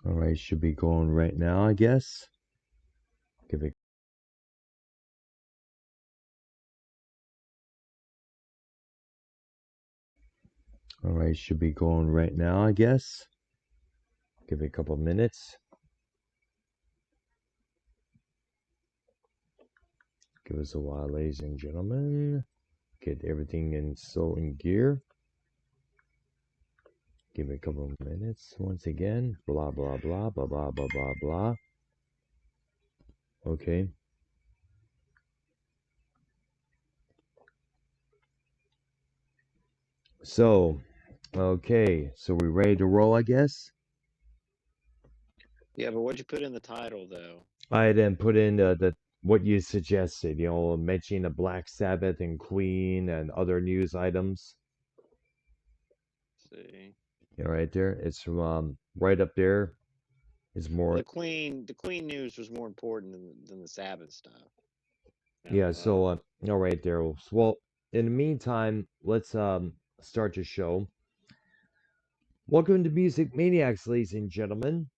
All right, should be going right now, I guess. Give it. All right, should be going right now, I guess. Give it a couple minutes. Give us a while, ladies and gentlemen. Get everything in gear. Give it a couple of minutes once again. Blah, blah, blah, blah, blah, blah, blah, blah. Okay. So, okay. So we ready to roll, I guess? Yeah, but what'd you put in the title, though? I then put in what you suggested, mentioning the Black Sabbath and Queen and other news items. Let's see. Yeah, right there. It's from right up there. Is more. Well, the Queen news was more important than the Sabbath stuff. Yeah. So, right there. Well, in the meantime, let's start the show. Welcome to Music Maniacs, ladies and gentlemen.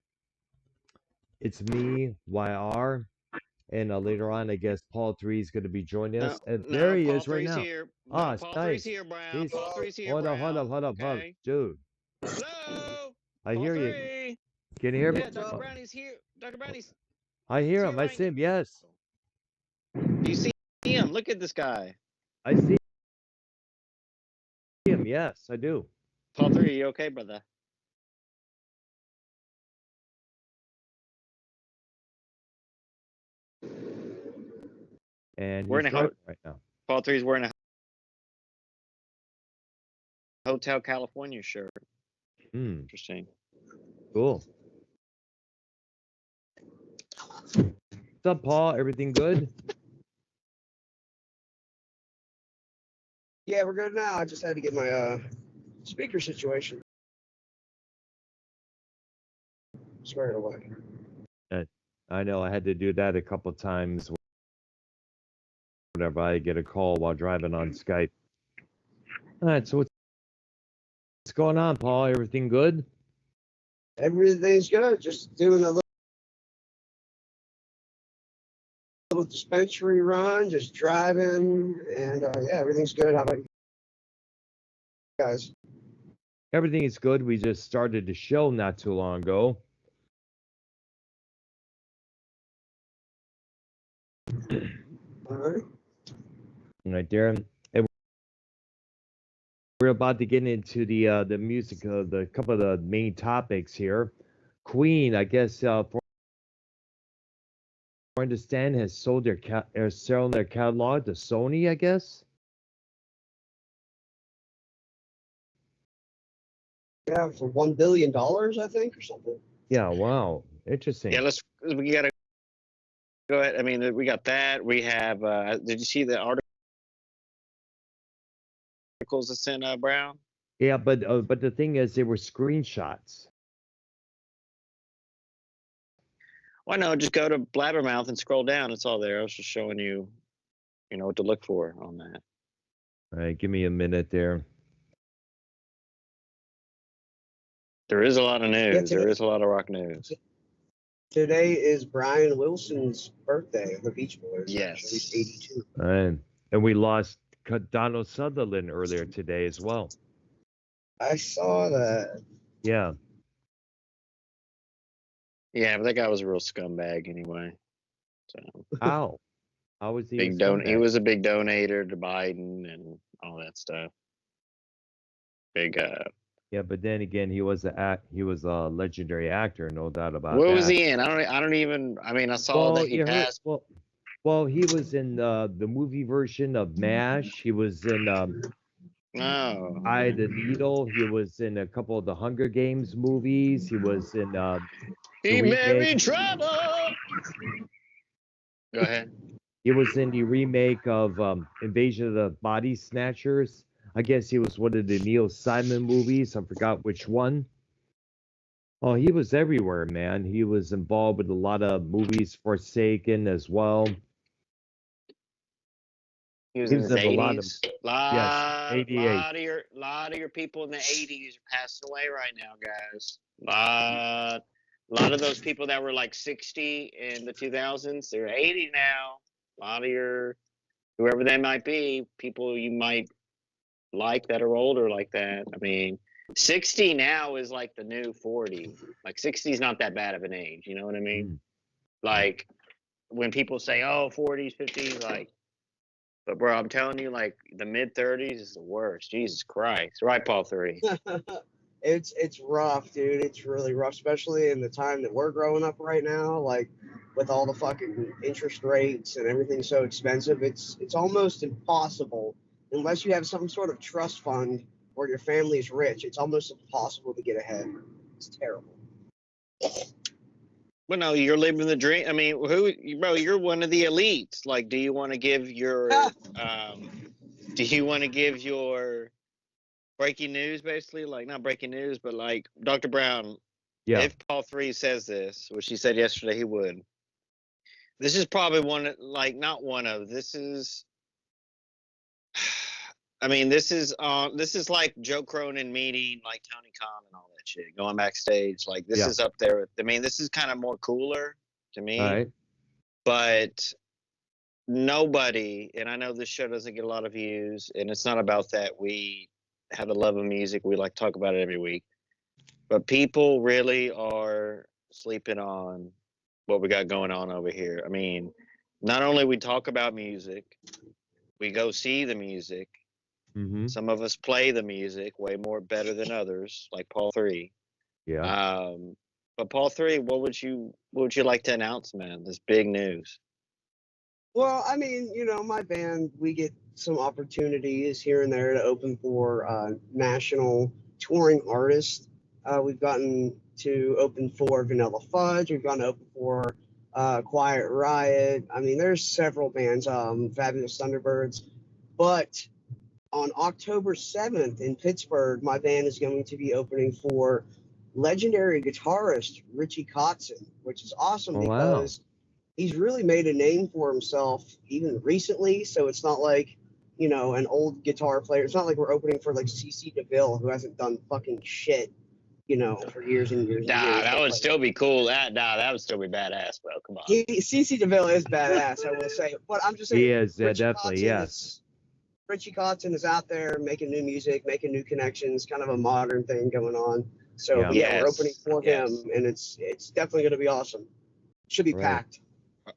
It's me, YR, and later on, I guess Paul 3 is going to be joining us. And there he is right now. Here. Ah, Paul nice. 3's here, Brown. Paul 3's here, Hold Brown. up, dude. Hello. I Paul hear 3. you. Can you hear me? Yeah, Dr. Brownie's here. Dr. Brownie's. I hear him. I see him. Yes. You see him? Look at this guy. I see him. Yes, I do. Paul 3, you okay, brother? And we're in a right now. Paul 3's wearing a Hotel California shirt. Interesting. Cool. What's up, Paul? Everything good? Yeah, we're good now. I just had to get my speaker situation squared away. I know I had to do that a couple times whenever I get a call while driving on Skype. All right, so what's going on, Paul? Everything good? Everything's good. Just doing a little dispensary run, just driving, and yeah, everything's good. How about you guys? Everything is good. We just started the show not too long ago. All right. Right there. And we're about to get into the music of the couple of the main topics here. Queen, I guess, for I understand, has sold selling their catalog to Sony, I guess. Yeah, for $1 billion, I think, or something. Yeah. Wow. Interesting. Yeah, we gotta go ahead. I mean, we got that. We have. Did you see the articles that's in Brown? Yeah, but the thing is, they were screenshots. Why no? Just go to Blabbermouth and scroll down. It's all there. I was just showing you, what to look for on that. All right, give me a minute there. There is a lot of news. There is a lot of rock news. Today is Brian Wilson's birthday of the Beach Boys. Yes. He's 82. And we lost Donald Sutherland earlier today as well. I saw that. Yeah. Yeah, but that guy was a real scumbag anyway. So. How? How was he? He was a big donator to Biden and all that stuff. Big. Yeah, but then again, he was a legendary actor, no doubt about that. What was he in? I don't even. I mean, I saw that he passed. Well, he was in the movie version of MASH. He was in Eye of the Needle. He was in a couple of the Hunger Games movies. He was in He married trouble. Go ahead. He was in the remake of Invasion of the Body Snatchers. I guess he was one of the Neil Simon movies. I forgot which one. Oh, he was everywhere, man. He was involved with a lot of movies, Forsaken as well. He was in the 80s. Yes, 88. Lot of your people in the 80s are passing away right now, guys. A lot of those people that were like 60 in the 2000s, they're 80 now. A lot of your, whoever they might be, people you might like that are older like that. I mean, 60 now is like the new 40. Like 60 is not that bad of an age. You know what I mean? Mm. Like when people say, oh, 40s, 50s, like, but bro, I'm telling you, like the mid 30s is the worst. Jesus Christ. Right, Paul 3. It's rough, dude. It's really rough, especially in the time that we're growing up right now. Like with all the fucking interest rates and everything so expensive, it's almost impossible unless you have some sort of trust fund or your family's rich. It's almost impossible to get ahead. It's terrible. Well, no, you're living the dream. I mean, bro, you're one of the elites. Like, do you want to give your, do you want to give your breaking news, basically? Like, not breaking news, but like Dr. Brown, Yeah. if Paul 3 says this, which he said yesterday he would, this is probably one, like, not one of, this is, I mean, this is like Joe Cronin meeting like Tony Khan and all that shit, going backstage. Like, this Yeah. is up there. I mean, this is kind of more cooler to me. All right. But nobody, and I know this show doesn't get a lot of views, and it's not about that. We have a love of music. We like to talk about it every week. But people really are sleeping on what we got going on over here. I mean, not only we talk about music, we go see the music. Mm-hmm. Some of us play the music way more better than others, like Paul 3. Yeah. But Paul 3, what would you like to announce, man? This big news. Well, I mean, my band, we get some opportunities here and there to open for national touring artists. We've gotten to open for Vanilla Fudge. We've gotten to open for Quiet Riot. I mean, there's several bands, Fabulous Thunderbirds. But on October 7th in Pittsburgh, my band is going to be opening for legendary guitarist Richie Kotzen, which is awesome Oh, wow. because he's really made a name for himself even recently. So it's not like, an old guitar player. It's not like we're opening for like CC DeVille, who hasn't done fucking shit, for years and years and Nah, years. that But would like, still be cool. That would still be badass, bro. Come on. CC DeVille is badass, I will say. But I'm just saying, He is Richie definitely, Kotzen yes. Richie Kotzen is out there making new music, making new connections, kind of a modern thing going on. So, Yeah. but yeah, we're opening Yes, for yes. him, and it's definitely going to be awesome. Should be Right. packed.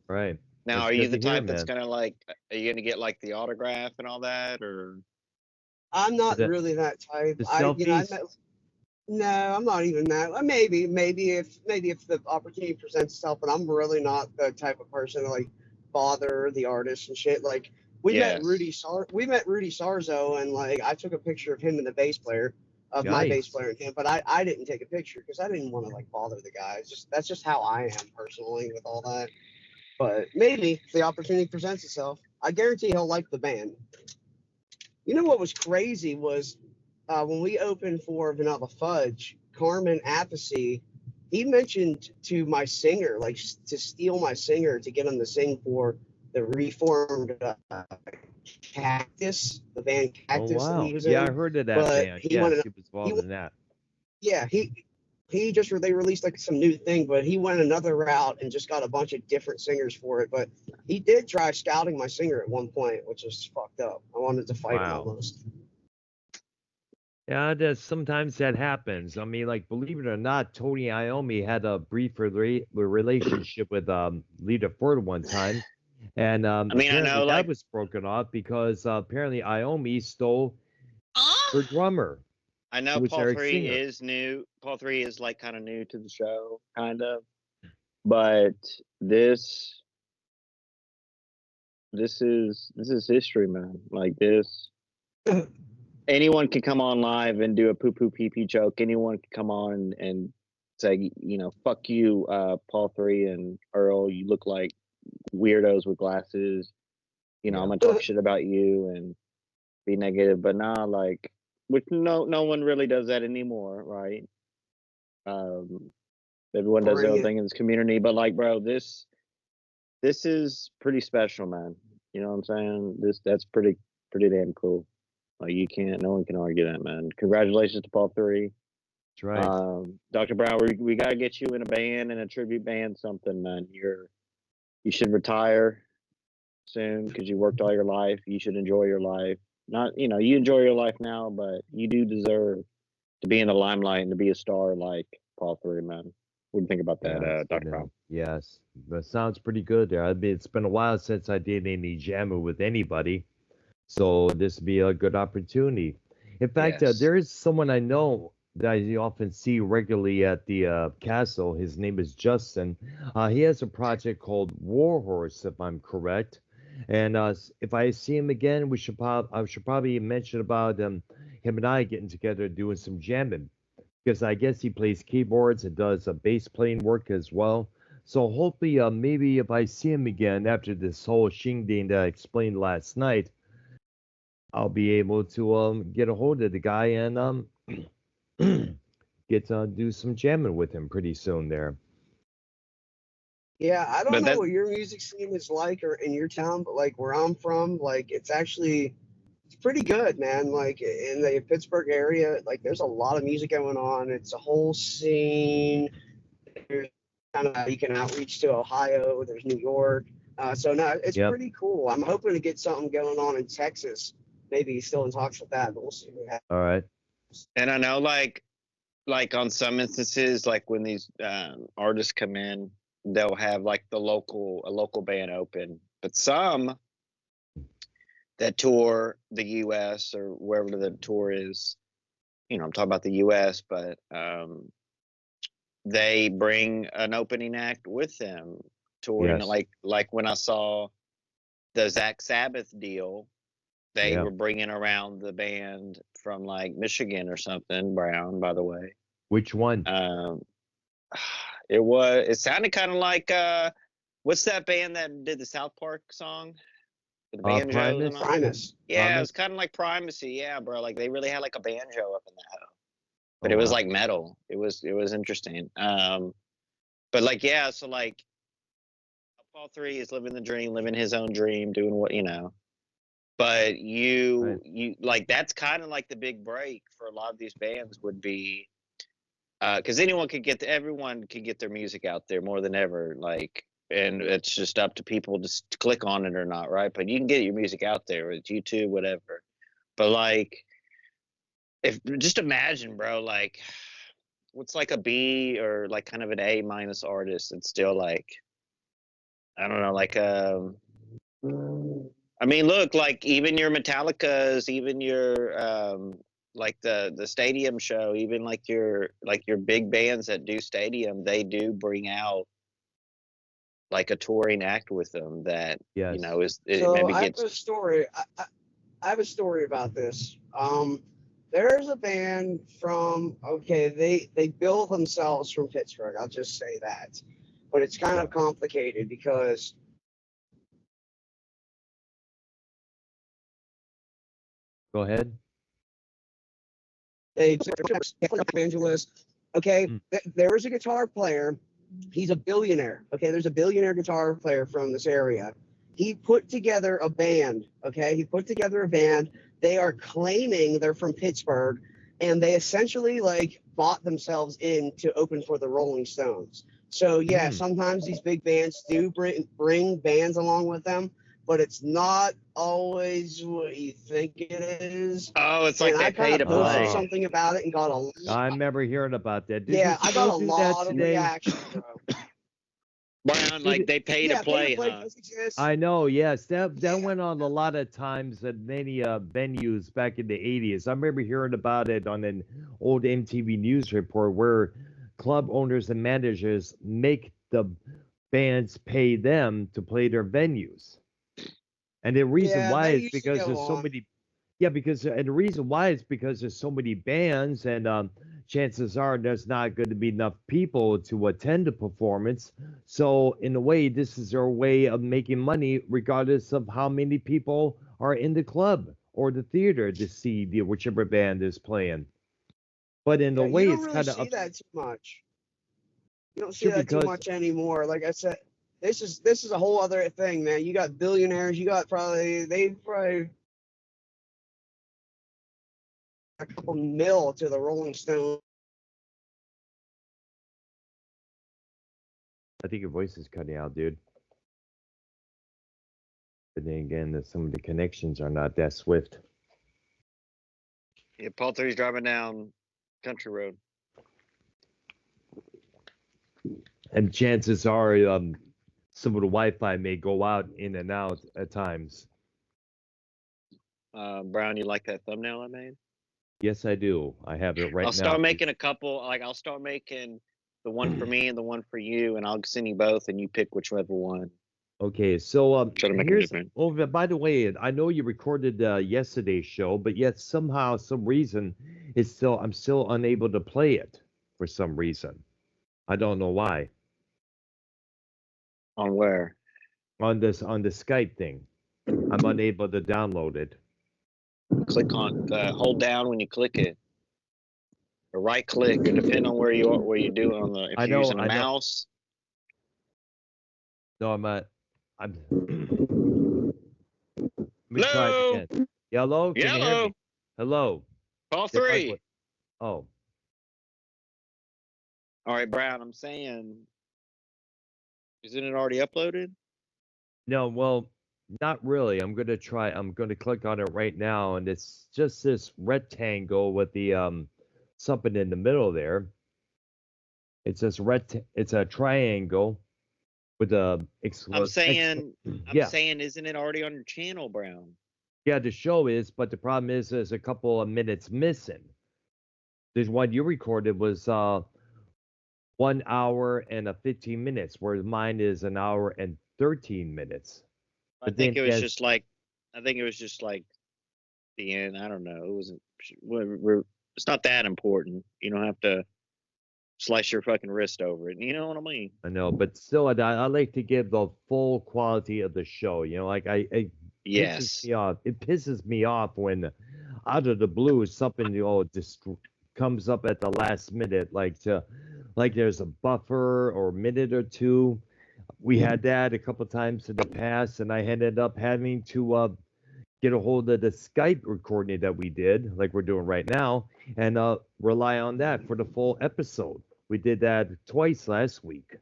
Right. Now, That's are you good the to hear, type that's man. gonna like? Are you gonna get like the autograph and all that, or? I'm not The, really that type. the I selfies. met. No, I'm not even that. Maybe if the opportunity presents itself, but I'm really not the type of person to like bother the artist and shit. Like we met Yes. Rudy Sarzo, and like I took a picture of him and the bass player, of my bass Nice. player and him, but I didn't take a picture because I didn't want to like bother the guy. That's just how I am personally with all that. But maybe if the opportunity presents itself, I guarantee he'll like the band. You know what was crazy was when we opened for Vanilla Fudge, Carmen Appice, he mentioned to my singer, like to steal my singer to get him to sing for the reformed Cactus, the band Oh, Cactus that he wow. was Yeah, I in. heard of that But band. he Yes, wanted, he was he involved in that. yeah, he just they released like some new thing, but he went another route and just got a bunch of different singers for it. But he did try scouting my singer at one point, which is fucked up. I wanted to fight him Wow. almost. Yeah, sometimes that happens. I mean, like, believe it or not, Tony Iommi had a brief relationship with Lita Ford one time, and I mean, I apparently know, that like, was broken off because apparently Iommi stole her drummer, I who know was Paul Eric 3 Singer. is new. Paul 3 is like kind of new to the show, kind of. But this is history, man. Like this, anyone can come on live and do a poo poo pee pee joke. Anyone can come on and say, fuck you, Paul 3 and Earl. You look like weirdos with glasses. I'm Yeah. gonna talk shit about you and be negative. But nah, like, which no one really does that anymore, right? Everyone does their Bring own it. thing in this community. But like, bro, this is pretty special, man. You know what I'm saying? That's pretty damn cool. Like, no one can argue that, man. Congratulations to Paul 3. That's right. Dr. Brown, we gotta get you in a band and a tribute band, something, man. You should retire soon because you worked all your life. You should enjoy your life. Not, you enjoy your life now, but you do deserve to be in the limelight and to be a star like Paul 3, man. What do you think about that, Yes, Dr. Brown? yes. That sounds pretty good there. I mean, it's been a while since I did any jamming with anybody, so this would be a good opportunity. In fact, Yes. there is someone I know that I often see regularly at the castle. His name is Justin. He has a project called Warhorse, if I'm correct. And if I see him again, I should probably mention about him and I getting together doing some jamming because I guess he plays keyboards and does bass playing work as well. So hopefully, maybe if I see him again after this whole shindig that I explained last night, I'll be able to get a hold of the guy and get to do some jamming with him pretty soon there. Yeah, I don't But know that, what your music scene is like or in your town, but like where I'm from, like it's pretty good, man. Like in the Pittsburgh area, like there's a lot of music going on. It's a whole scene. There's kind of you can outreach to Ohio. There's New York. So no, it's Yep. pretty cool. I'm hoping to get something going on in Texas. Maybe he's still in talks with that, but we'll see what happens. All right. and I know like on some instances, like when these artists come in, they'll have like a local band open, but some that tour the U.S. or wherever the tour is, I'm talking about the U.S., but they bring an opening act with them touring. Yes. Like when I saw the Black Sabbath deal, they Yeah. were bringing around the band from like Michigan or something. Brown, by the way. Which one? It sounded kind of like what's that band that did the South Park song? The banjos Primus? and all? Primus. Yeah, it Primus? was kind of like Primacy. Yeah, bro. Like they really had like a banjo up in that hoe, but Oh, it was wow. like metal. It was interesting. But like yeah, so like Paul 3 is living the dream, living his own dream, doing what But Right. you like that's kind of like the big break for a lot of these bands would be because everyone could get their music out there more than ever, like, and it's just up to people to click on it or not, right? But you can get your music out there with YouTube, whatever. But like, if just imagine, bro, like, what's like a B or like kind of an A minus artist, and still like, I don't know, like I mean, look, like even your Metallicas, even your like the stadium show, even like your big bands that do stadium, they do bring out like a touring act with them that Yes. it So maybe I have gets a story. I have a story about this. There's a band from they bill themselves from Pittsburgh. I'll just say that, but it's kind of complicated because Go ahead. they evangelist. Okay, Mm. there is a guitar player. He's a billionaire. Okay, there's a billionaire guitar player from this area. He put together a band. Okay, he put together a band. They are claiming they're from Pittsburgh, and they essentially like bought themselves in to open for the Rolling Stones. So yeah, Mm. sometimes these big bands do bring bands along with them, but it's not always what you think it is. oh, it's like And they I kind pay to of posted play. Oh, something about it and got a I remember hearing about that. Did yeah, he I got still a do that lot of today? reaction, bro. Brown, Did like it? they pay to Yeah, pay to play, play huh? does exist. I know, yes. That Yeah. went on a lot of times at many venues back in the 80s. I remember hearing about it on an old MTV News report where club owners and managers make the bands pay them to play their venues. And the reason Yeah, why they is used to because go there's so on. many, yeah, because and the reason why is because there's so many bands, and chances are there's not going to be enough people to attend the performance. So in a way, this is their way of making money, regardless of how many people are in the club or the theater to see the whichever band is playing. But in a Yeah, you way, don't it's really kind of see up that too much. You don't see true that too because much anymore. Like I said, this is a whole other thing, man. You got billionaires. You got they probably a couple mil to the Rolling Stones I think your voice is cutting out, dude. But then again, some of the connections are not that swift. Yeah, Paul 3's driving down Country Road. And chances are, some of the Wi-Fi may go out in and out at times. Brown, you like that thumbnail I made? Yes, I do. I have it right now. I'll start making a couple. Like I'll start making the one for me and the one for you, and I'll send you both, and you pick whichever one. Okay, so Try to make them here's. different. Oh, by the way, I know you recorded yesterday's show, but yet somehow, some reason, I'm still unable to play it for some reason. I don't know why. On where? On the Skype thing, I'm unable to download it. Click on, hold down when you click it, or right click, or depending on where you are, where you do it on the. If you're using a mouse. No, I'm not. Let me try it again. Hello? Can you hear me? Hello? Paul 3. Oh. All right, Brown, I'm saying, isn't it already uploaded? No, well, not really. I'm going to click on it right now, and it's just this rectangle with the something in the middle there. It's this it's a triangle with a I'm saying, isn't it already on your channel, Brown? Yeah, the show is, but the problem is there's a couple of minutes missing. There's one you recorded was 1 hour and 15 minutes, whereas mine is an hour and 13 minutes. I think it was just like the end. I don't know. It wasn't. It's not that important. You don't have to slice your fucking wrist over it. You know what I mean? I know, but still, I like to give the full quality of the show. You know, like yes, it pisses me off when out of the blue something just comes up at the last minute, like there's a buffer or a minute or two. We had that a couple times in the past, and I ended up having to get a hold of the Skype recording that we did, like we're doing right now, and rely on that for the full episode. We did that twice last week.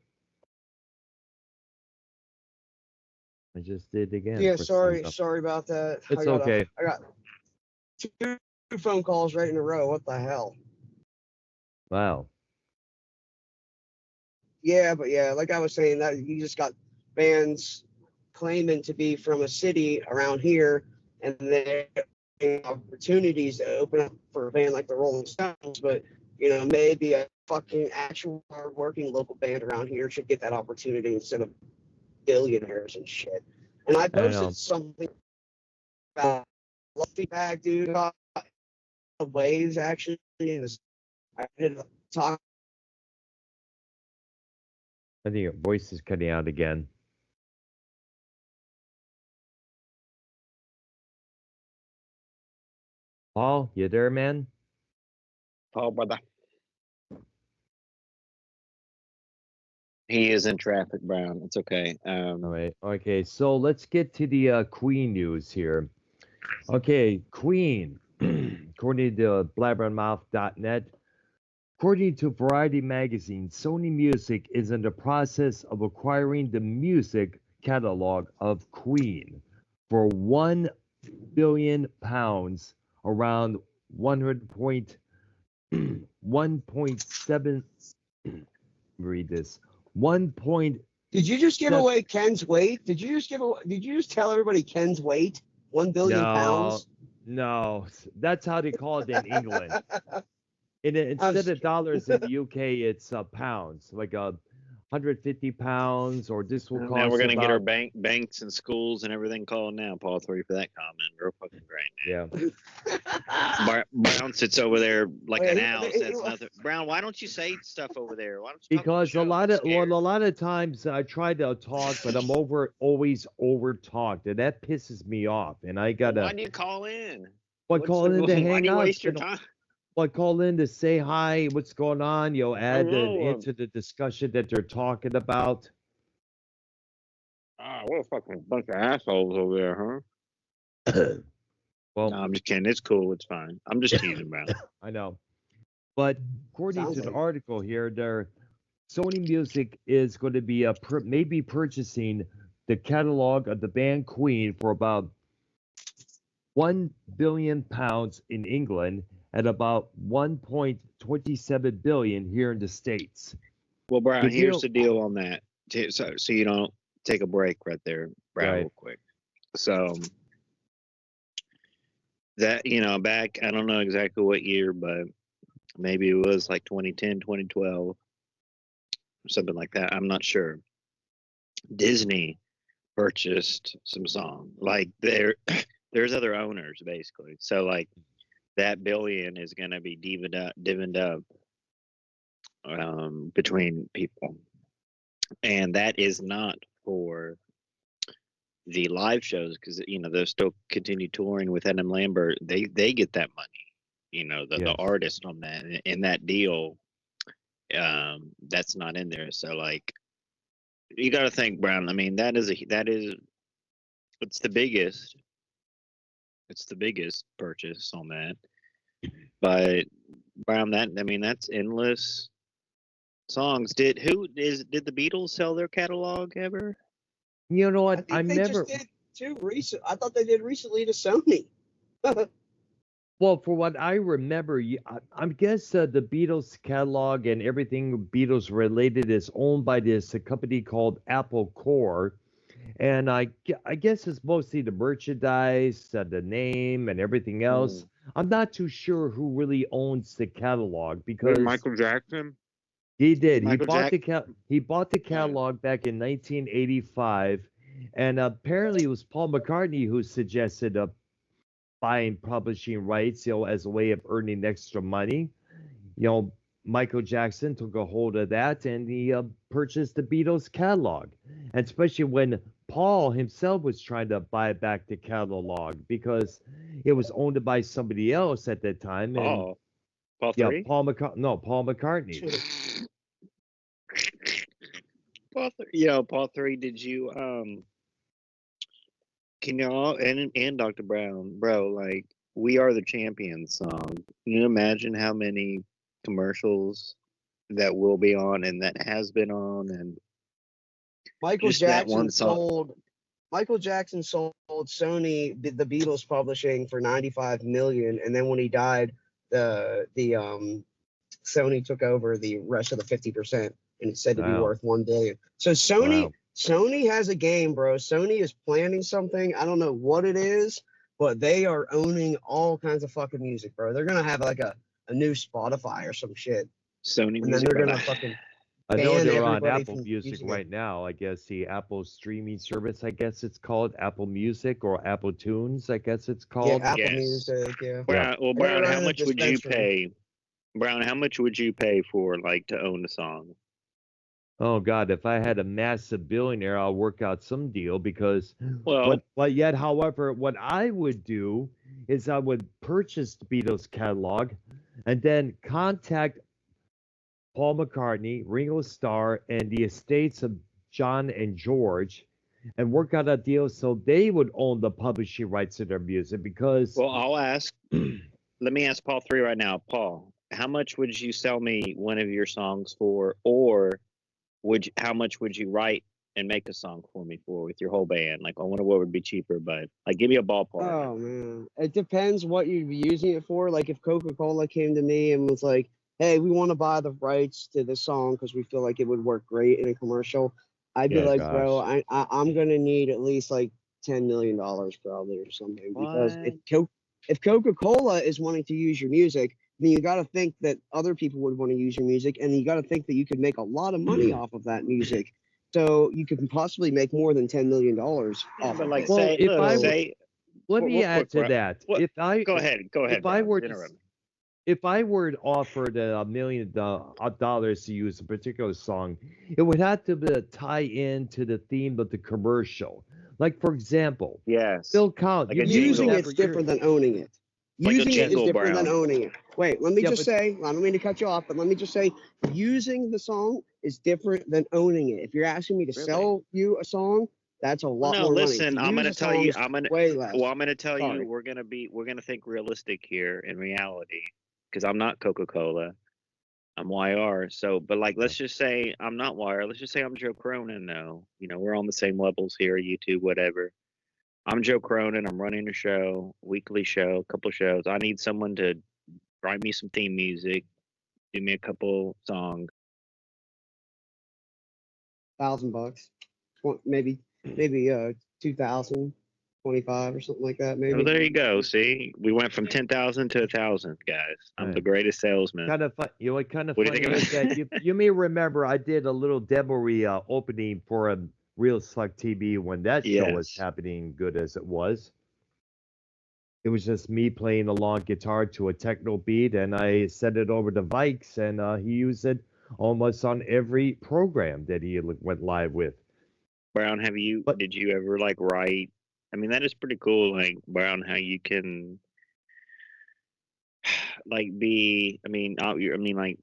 I just did again. Yeah, sorry about that. It's okay. I got two phone calls right in a row. What the hell? Wow. Yeah, but yeah, like I was saying, that you just got bands claiming to be from a city around here, and they're getting opportunities to open up for a band like the Rolling Stones, but maybe a fucking actual hard-working local band around here should get that opportunity instead of billionaires and shit. And I posted something about feedback, dude, about waves actually. I did talk. I think your voice is cutting out again. Paul, you there, man? Paul, brother. He is in traffic, Brown. It's okay. All right. Okay, so let's get to the Queen news here. Okay, Queen, according to blabbermouth.net, according to Variety magazine, Sony Music is in the process of acquiring the music catalog of Queen for £1 billion, around 1.7. Read this. 1. Did you just give away Ken's weight? Did you just tell everybody Ken's weight? 1 billion pounds? No, that's how they call it in England. Instead of dollars in the UK, it's pounds, like 150 pounds, or this will cost. Now we're gonna get our banks and schools and everything called now, Paul 3, for that comment. Real fucking great. Yeah. Brown sits over there like an owl. Says nothing. Brown, why don't you say stuff over there? Why don't you? Because a lot of times I try to talk, but I'm always over talked, and that pisses me off. And I gotta. Why do you call in? Call in to hang out? Why do you waste your time? Call in to say hi, what's going on? Add into the discussion that they're talking about. Ah, what a fucking bunch of assholes over there, huh? Well, no, I'm just kidding. It's cool. It's fine. I'm just teasing about it. I know. But according to the article here, Sony Music is going to be maybe purchasing the catalog of the band Queen for about £1 billion in England and about 1.27 billion here in the States. Well, Brown, The here's deal, the deal on that. So you don't take a break right there, Brown, right? real quick. So that, back, I don't know exactly what year, but maybe it was like 2010, 2012, something like that. I'm not sure. Disney purchased some song. Like there's other owners basically. So like that billion is going to be dividend up between people, and that is not for the live shows because they'll still continue touring with Adam Lambert. They get that money. The Yes. artist on that in that deal. That's not in there. So like you got to think, Brown. I mean it's the biggest. It's the biggest purchase on that. But Brown, that's endless songs. Did the Beatles sell their catalog ever? You know I what? think they just did too recent. I thought they did recently to Sony. Well, for what I remember, I guess the Beatles catalog and everything Beatles related is owned by this company called Apple Corps. And I guess it's mostly the merchandise, the name, and everything else. I'm not too sure who really owns the catalog because Michael Jackson. he did. He Michael bought Jack- he bought the catalog back in 1985, and apparently it was Paul McCartney who suggested buying publishing rights, as a way of earning extra money. Michael Jackson took a hold of that and he purchased the Beatles catalog. And especially when Paul himself was trying to buy back the catalog because it was owned by somebody else at that time. And Paul yeah, three. Paul McCartney. Paul 3. Did you can y'all and Dr. Brown, bro? Like "We Are the Champions" song. Can you imagine how many commercials that will be on and that has been on, and Michael just that one Jackson song? sold. Michael Jackson sold Sony the Beatles publishing for 95 million, and then when he died, the Sony took over the rest of the 50%, and it's said to be Wow. worth 1 billion. So Sony has a game, bro. Sony is planning something. I don't know what it is, but they are owning all kinds of fucking music, bro. They're gonna have like a new Spotify or some shit, Sony and then Music. they're gonna fucking I know ban they're on everybody Apple from Music using it. right now. I guess the Apple streaming service, I guess it's called Apple Music or Apple Tunes, I guess it's Yeah, called. Apple Yes. Music. Yeah. Brown, well, They're Brown, how running a much would you dispensary. pay? Brown, how much would you pay for like to own a song? Oh God, if I had a massive billionaire, I'll work out some deal because Well, however, what I would do is I would purchase the Beatles catalog and then contact Paul McCartney, Ringo Starr, and the estates of John and George and work out a deal so they would own the publishing rights to their music because well, I'll ask. Let me ask Paul 3 right now. Paul, how much would you sell me one of your songs for, or how much would you write and make a song for me for with your whole band? Like, I wonder what would be cheaper, but like, give me a ballpark. Oh man, it depends what you'd be using it for. Like if Coca-Cola came to me and was like, "Hey, we want to buy the rights to this song because we feel like it would work great in a commercial," I'd be Yeah, like, gosh. "Bro, I'm gonna need at least like $10 million probably or something." Because if Coca-Cola is wanting to use your music, then you got to think that other people would want to use your music, and you got to think that you could make a lot of money off of that music. So you could possibly make more than $10 million off but of like, it. Well, say, if look, I say, let me real add quick, to bro. that. What? If I Go ahead, if I Brown. were Interrupt me. if I were offered $1 million dollars to use a particular song, it would have to tie into the theme of the commercial. Like for example, Yes, Phil Collins. like You a mentioned Using jingle. that it's for your different than owning it. Like a Using it is jingle, different than Brown. owning it. Wait, let me Yeah, just say, I don't mean to cut you off, but let me just say, using the song is different than owning it. If you're asking me to Really? sell you a song, that's a Well, lot no, more listen. money. To I'm use gonna a tell song you. is way less. Well, I'm gonna tell you. Sorry. We're gonna think realistic here in reality, because I'm not Coca-Cola. I'm YR. So, but like, let's just say I'm not YR. Let's just say I'm Joe Cronin, though. You know, we're on the same levels here, YouTube, whatever. I'm Joe Cronin. I'm running a show, weekly show, couple shows. I need someone to write me some theme music, do me a couple songs. $1,000, maybe 2,000, 25 or something like that. Oh, Maybe. there you go. See, we went from 10,000 to 1,000, guys. I'm the greatest salesman. Kind of fun. You know what kind of What do funny you think is about that you may remember I did a little demo opening for a Real Select TV when that show was Yes. happening good as it was. It was just me playing a long guitar to a techno beat, and I sent it over to Vikes, and he used it almost on every program that he went live with. Brown, But did you ever like write? I mean, that is pretty cool, like Brown, how you can like be. I mean, like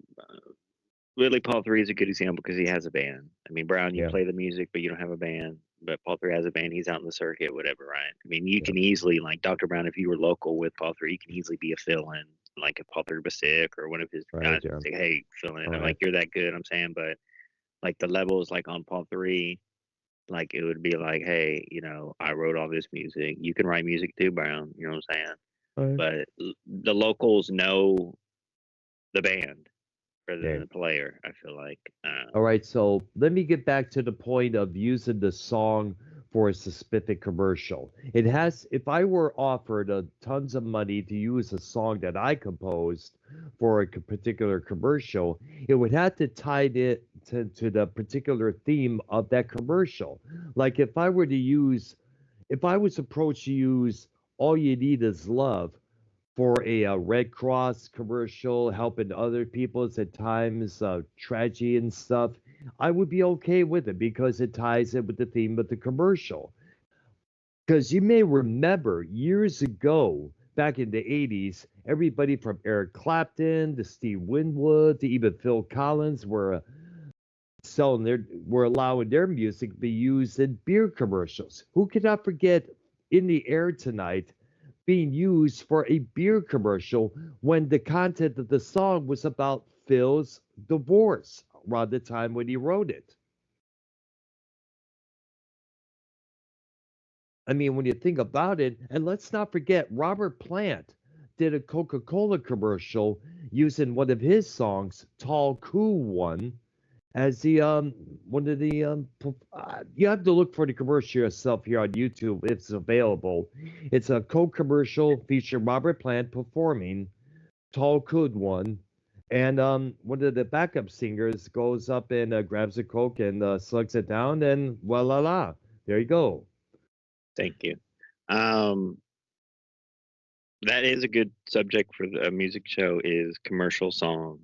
really, Paul 3 is a good example because he has a band. I mean, Brown, you yeah, play the music, but you don't have a band. But Paul 3 has a band. He's out in the circuit, whatever, right? I mean, you yeah, can easily, like Dr. Brown, if you were local with Paul 3, you can easily be a fill-in. Like if Paul 3 was sick or one of his right guys there. would say, "Hey, fill in." All I'm right. like, you're that good. I'm saying, but like the levels, like on Paul 3, like it would be like, hey, you know, I wrote all this music. You can write music too, Brown. You know what I'm saying? All right. But the locals know the band rather than Okay. the player. I feel like. All right, so let me get back to the point of using the song for a specific commercial. It has, if I were offered tons of money to use a song that I composed for a particular commercial, it would have to tie it to the particular theme of that commercial. Like if I was approached to use All You Need Is Love for a Red Cross commercial, helping other people at times, tragedy and stuff, I would be okay with it because it ties in with the theme of the commercial. Because you may remember years ago, back in the 80s, everybody from Eric Clapton to Steve Winwood to even Phil Collins were allowing their music to be used in beer commercials. Who cannot forget In the Air Tonight being used for a beer commercial when the content of the song was about Phil's divorce around the time when he wrote it? I mean, when you think about it, and let's not forget, Robert Plant did a Coca Cola commercial using one of his songs, Tall Cool One, as the one of the you have to look for the commercial yourself here on YouTube if it's available. It's a Coke commercial featuring Robert Plant performing Tall Cool One, and one of the backup singers goes up and grabs a Coke and slugs it down, and voila la, there you go. Thank you. Um, that is a good subject for a music show is commercial songs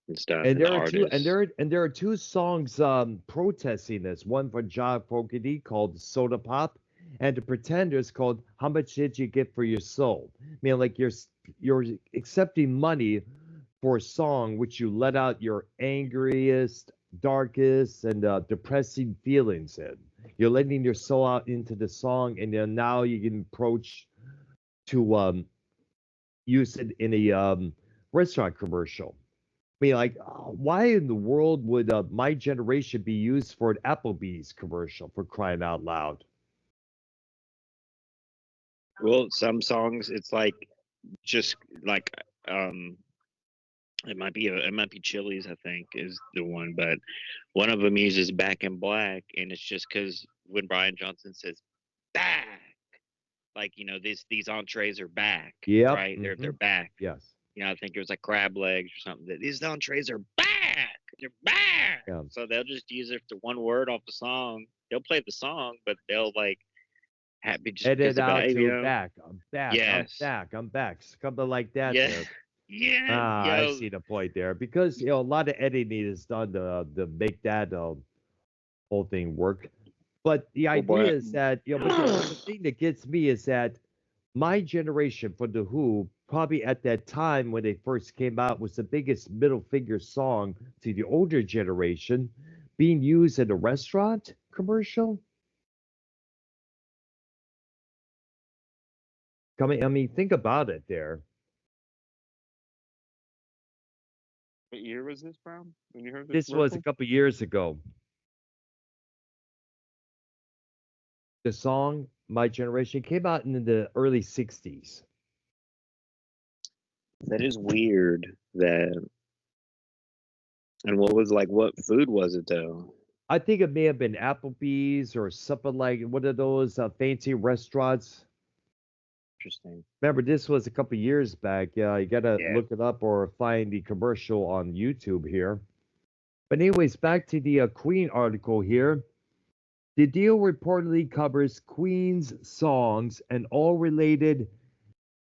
and stuff And and the there are two, artists. there are two songs protesting this. One from John Fogerty called "Soda Pop," and the Pretenders called "How Much Did You Get for Your Soul?" I mean, like you're accepting money for a song which you let out your angriest, darkest, and depressing feelings in. You're letting your soul out into the song, and then now you can approach to use it in a restaurant commercial. I mean, like, why in the world would My Generation be used for an Applebee's commercial for crying out loud? Well, some songs it's like just like um it might be Chili's, I think, is the one, but one of them uses Back in Black, and it's just because when Brian Johnson says back, like you know these entrees are back, Yep. right? They're back. Yes. You know, I think it was like crab legs or something. That these entrees are back. They're back. Yeah. So they'll just use it to one word off the song. They'll play the song, but they'll like be just Edit pissed about out it, you to know? back. I'm back. I'm Yes. back. I'm back. Something like that Yeah. there. Yeah. Ah, I Yo. see the point there because a lot of editing is done to make that whole thing work. But the Well, idea boy. is that but the thing that gets me is that My Generation for the Who probably at that time when they first came out was the biggest middle finger song to the older generation, being used in a restaurant commercial. I mean, think about it there. What year was this from? When you heard this This was a local? couple years ago. The song "My Generation" came out in the early '60s. That is weird. That and what food was it though? I think it may have been Applebee's or something like one of those fancy restaurants. Interesting. Remember, this was a couple years back. Yeah, you gotta Yeah. look it up or find the commercial on YouTube here. But anyways, back to the Queen article here. The deal reportedly covers Queen's songs and all related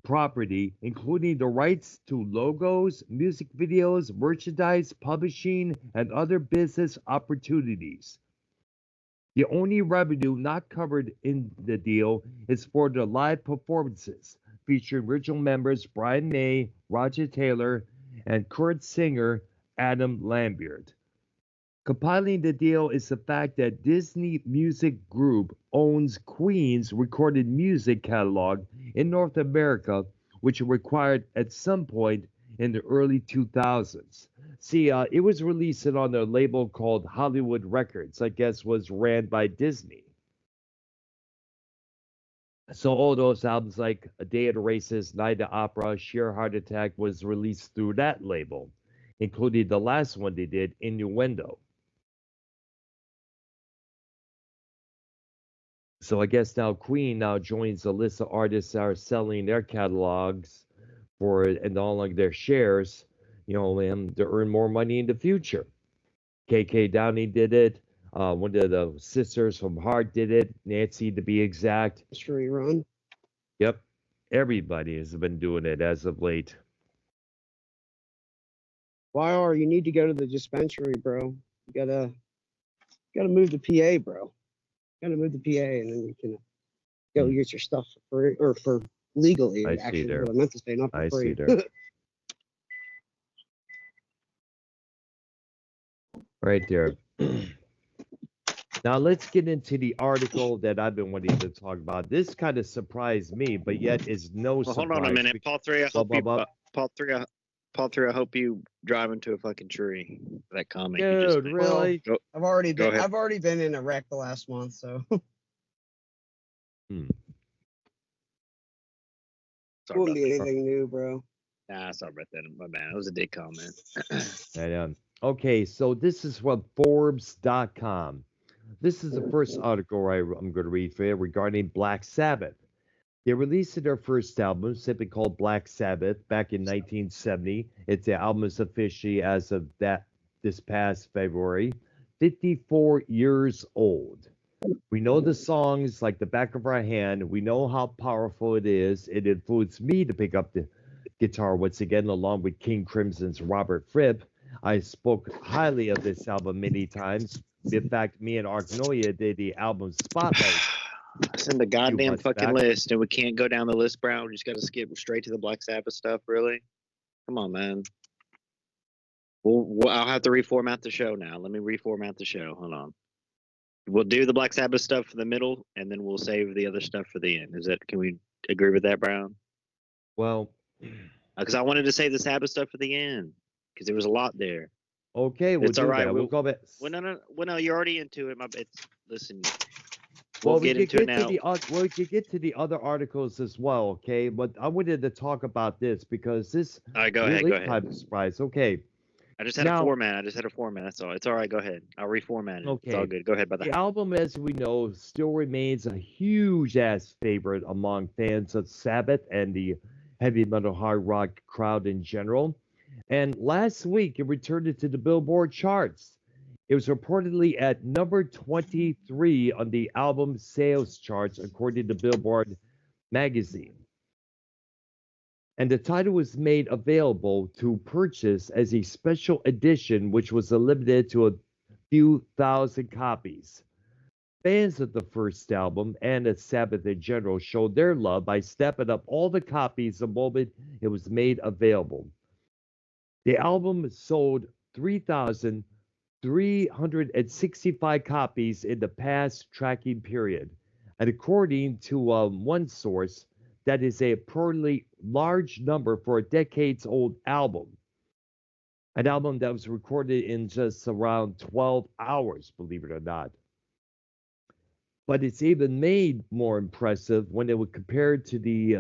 property, including the rights to logos, music videos, merchandise, publishing, and other business opportunities. The only revenue not covered in the deal is for the live performances, featuring original members Brian May, Roger Taylor, and current singer Adam Lambert. Compiling the deal is the fact that Disney Music Group owns Queen's recorded music catalog in North America, which it required at some point in the early 2000s. See, it was released on a label called Hollywood Records, I guess was ran by Disney. So all those albums like A Day at the Races, Night of Opera, Sheer Heart Attack was released through that label, including the last one they did, Innuendo. So I guess now Queen now joins the list of artists that are selling their catalogs for and all of their shares, to earn more money in the future. KK Downey did it. One of the sisters from Heart did it. Nancy, to be exact. Mystery Run. Yep, everybody has been doing it as of late. YR, you need to go to the dispensary, bro. You gotta move the PA, bro. You gotta move the PA, and then you can go get your stuff for free or for legally. I see Actually, there. what I meant to say, not for I free. see there. Right there. Now let's get into the article that I've been wanting to talk about. This kind of surprised me, but yet is no Well, surprise. hold on a minute, Paul 3. I hope you, blah. Paul 3. I hope you drive into a fucking tree. That comment you just Dude, made. really? Go, I've already Go been. ahead. I've already been in a wreck the last month, so sorry won't about be that. anything new, bro. Nah, sorry about that. My bad. It was a dick comment. And, okay, so this is from Forbes.com. This is the first article I'm going to read for you regarding Black Sabbath. They released their first album, simply called Black Sabbath, back in 1970. The album is officially, as of this past February, 54 years old. We know the songs like the back of our hand. We know how powerful it is. It influenced me to pick up the guitar once again, along with King Crimson's Robert Fripp. I spoke highly of this album many times. In fact, me and Argnoia did the album Spotlight. It's in the goddamn months fucking back. list, and we can't go down the list, bro. We just got to skip straight to the Black Sabbath stuff, really? Come on, man. I'll have to reformat the show now. Let me reformat the show. Hold on. We'll do the Black Sabbath stuff for the middle, and then we'll save the other stuff for the end. Can we agree with that, Brown? Well, Because I wanted to save the Sabbath stuff for the end, because there was a lot there. okay, we'll It's do all right. that. We'll go back. Well, no, you're already into it. Listen, Well, we'll we get could into it get to now. we could get to the other articles as well, okay? But I wanted to talk about this because this All right, go ahead. really Go ahead. type of surprise. Okay, I just had a format. That's all. It's all right. Go ahead. I'll reformat it. It's all okay. good. Go ahead, brother. The album, as we know, still remains a huge ass favorite among fans of Sabbath and the heavy metal hard rock crowd in general. And last week, it returned to the Billboard charts. It was reportedly at number 23 on the album sales charts, according to Billboard magazine. And the title was made available to purchase as a special edition, which was limited to a few thousand copies. Fans of the first album and of Sabbath in general showed their love by stepping up all the copies the moment it was made available. The album sold 3,365 copies in the past tracking period, and according to one source, that is a purely large number for a decades-old album. An album that was recorded in just around 12 hours, believe it or not. But it's even made more impressive when it was compared to the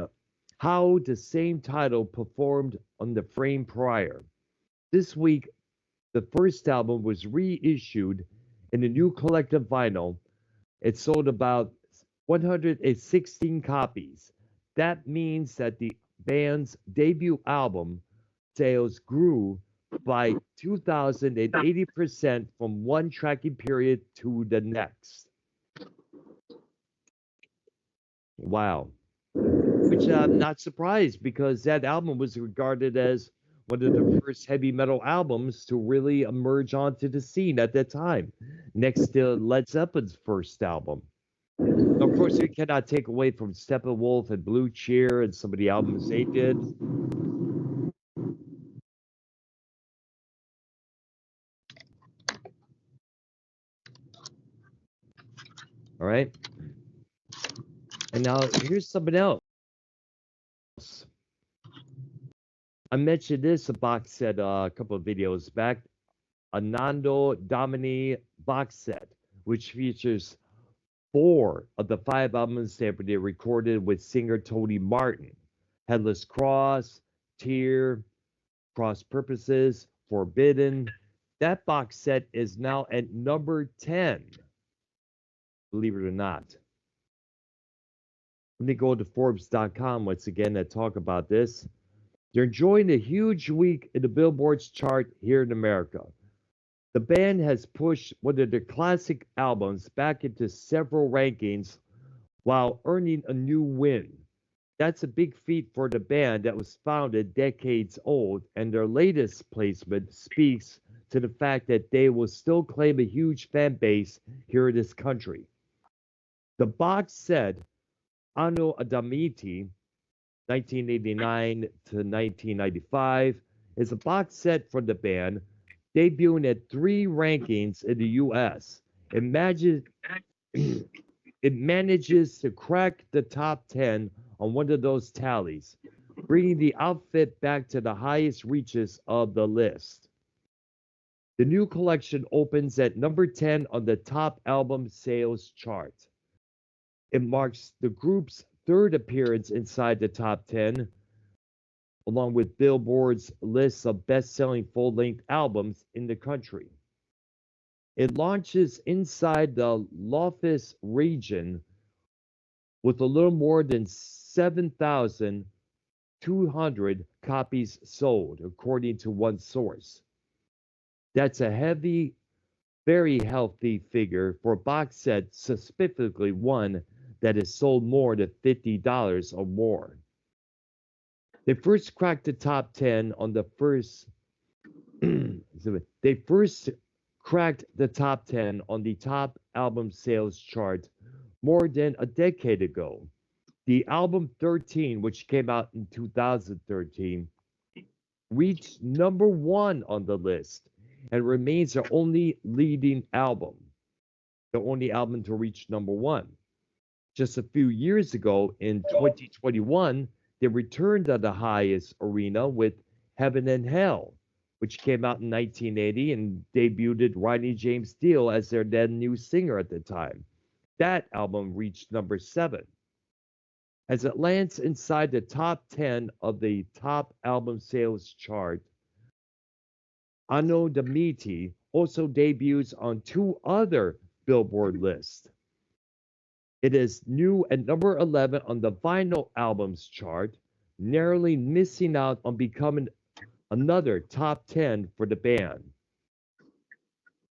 how the same title performed on the frame prior. This week, the first album was reissued in a new collective vinyl. It sold about 116 copies. That means that the band's debut album sales grew by 2,080% from one tracking period to the next. Wow. Which I'm not surprised because that album was regarded as one of the first heavy metal albums to really emerge onto the scene at that time, next to Led Zeppelin's first album. Of course, we cannot take away from Steppenwolf and Blue Cheer and some of the albums they did. All right. And now here's something else. I mentioned this a box set a couple of videos back. A Nando Domini box set, which features 4 of the 5 albums that they recorded with singer Tony Martin: Headless Cross, Tear, Cross Purposes, Forbidden. That box set is now at number 10, believe it or not. Let me go to Forbes.com once again to talk about this. They're enjoying a huge week in the Billboard's chart here in America. The band has pushed one of their classic albums back into several rankings while earning a new win. That's a big feat for the band that was founded decades old, and their latest placement speaks to the fact that they will still claim a huge fan base here in this country. The box set Anno Adamiti 1989 to 1995 is a box set from the band, debuting at 3 rankings in the US. It manages to crack the top 10 on one of those tallies, bringing the outfit back to the highest reaches of the list. The new collection opens at number 10 on the top album sales chart. It marks the group's 3rd appearance inside the top 10, along with Billboard's list of best-selling full-length albums in the country. It launches inside the Loftus region with a little more than 7,200 copies sold, according to one source. That's a heavy, very healthy figure for a box set, specifically one that has sold more than $50 or more. They first cracked the top 10 on the first. They first cracked the top 10 on the top album sales chart more than a decade ago. The album 13, which came out in 2013, reached number 1 on the list and remains their only leading album, the only album to reach number 1. Just a few years ago, in 2021, they returned to the highest arena with Heaven and Hell, which came out in 1980 and debuted Ronnie James Dio as their then new singer at the time. That album reached number 7. As it lands inside the top 10 of the top album sales chart, Anno Damiti also debuts on 2 other Billboard lists. It is new at number 11 on the vinyl albums chart, narrowly missing out on becoming another top 10 for the band.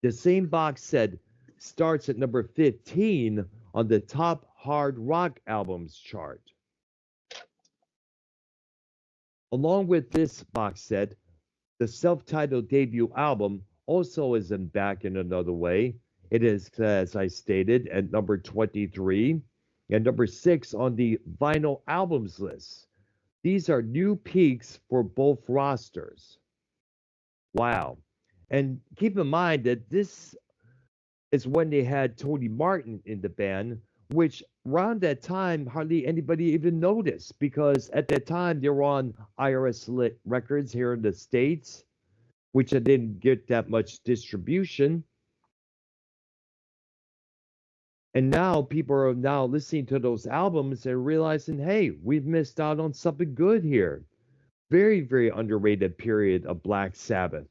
The same box set starts at number 15 on the top hard rock albums chart. Along with this box set, the self-titled debut album also isn't back in another way. It is, as I stated, at number 23 and number 6 on the vinyl albums list. These are new peaks for both rosters. Wow. And keep in mind that this is when they had Tony Martin in the band, which around that time hardly anybody even noticed because at that time they were on IRS lit records here in the States. which I didn't get that much distribution. And now people are now listening to those albums and realizing, hey, we've missed out on something good here. Very, very underrated period of Black Sabbath.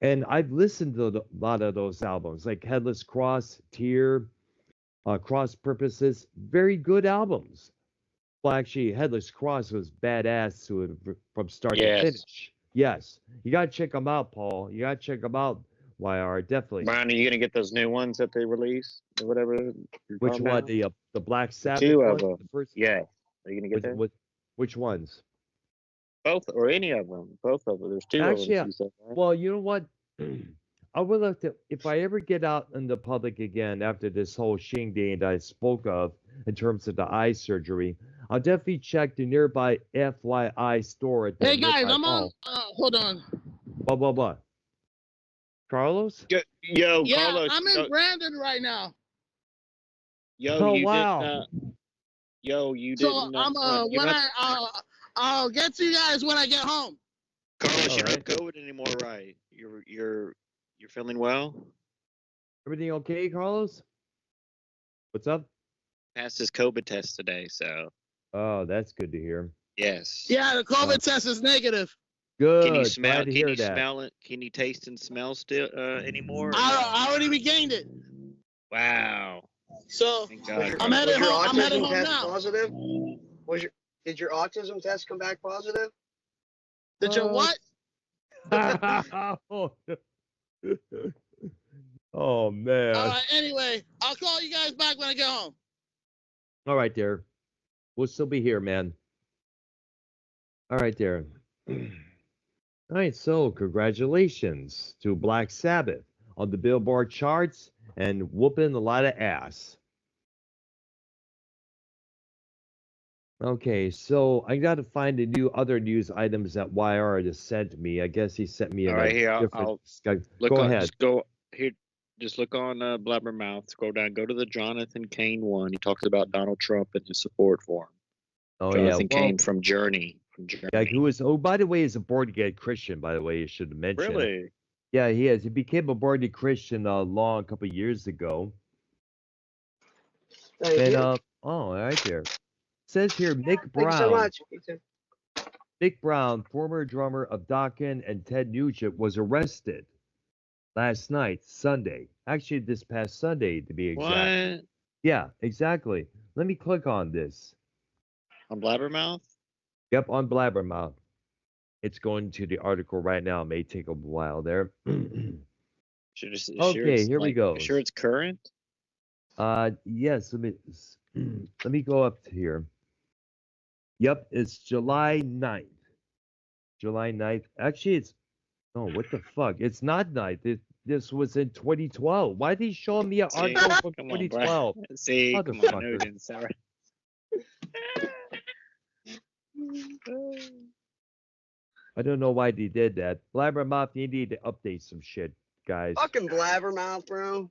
And I've listened to a lot of those albums, like Headless Cross, Tear, Cross Purposes. Very good albums. Well, actually, Headless Cross was badass from start to Yes. finish. Yes, you gotta check them out, Paul. You gotta check them out. YR, definitely. Brian, are you gonna get those new ones that they release or whatever? You're Which talking one? about? The Black The Sabbath two one? of them. The first? Yeah. Are you gonna get Which, those? which ones? Both or any of them? Both of them. There's two Actually, of them. She said, right? well, you know what? I would like to, if I ever get out in the public again after this whole shindig that I spoke of in terms of the eye surgery, I'll definitely check the nearby FYI store at the Hey guys, nearby I'm on. mall. Hold on. What? Carlos? Yo, Yeah, Carlos. I'm in Brandon right now. Oh, You wow. didn't. You So didn't. I'm I'll get to you guys when I get home. Carlos, All you don't right. have COVID anymore, right? You're feeling well. Everything okay, Carlos? What's up? Passed his COVID test today, so Oh, that's good to hear. yes. Yeah, the COVID test is negative. Can you Good. smell? Glad to Can hear you that. smell it? Can you taste and smell still anymore? or no? I already regained it. Wow. So Thank God. I'm headed Was your home. I'm headed autism home test now. positive? Did your autism test come back positive? Did you what? Oh, man. All right. Anyway, I'll call you guys back when I get home. All right, there. We'll still be here, man. All right, there. All right, so congratulations to Black Sabbath on the Billboard charts and whooping a lot of ass. Okay, so I got to find the other news items that YR just sent me. I guess he sent me All in right, a here, different. Look Go on, ahead. Just go here. Just look on Blabbermouth. Scroll down. Go to the Jonathan Cain one. He talks about Donald Trump and his support for him. Oh Jonathan yeah, well, Cain from Journey. yeah, who was? Oh, by the way, is a born again Christian. By the way, you should mention. Really? Yeah, he is. He became a born again Christian a couple years ago. Thank And you. oh, right there. Says here, Mick Thank you so Brown. much. You too. Mick Brown, former drummer of Dokken and Ted Nugent, was arrested last night, Sunday. Actually, this past Sunday, to be exact. What? Yeah, exactly. Let me click on this. On Blabbermouth? Yep, on Blabbermouth. It's going to the article right now. It may take a while there. Okay, here we go. Sure it's current? Yes, let me go up to here. Yep, it's July 9th. July 9th. Actually, it's what the fuck? It's not 9th. This was in 2012. Why did he show me an article from Come on, 2012? Brian. See, come on, no, Motherfucker. didn't sound right. I don't know why they did that. Blabbermouth, you need to update some shit, guys. Fucking blabbermouth, bro.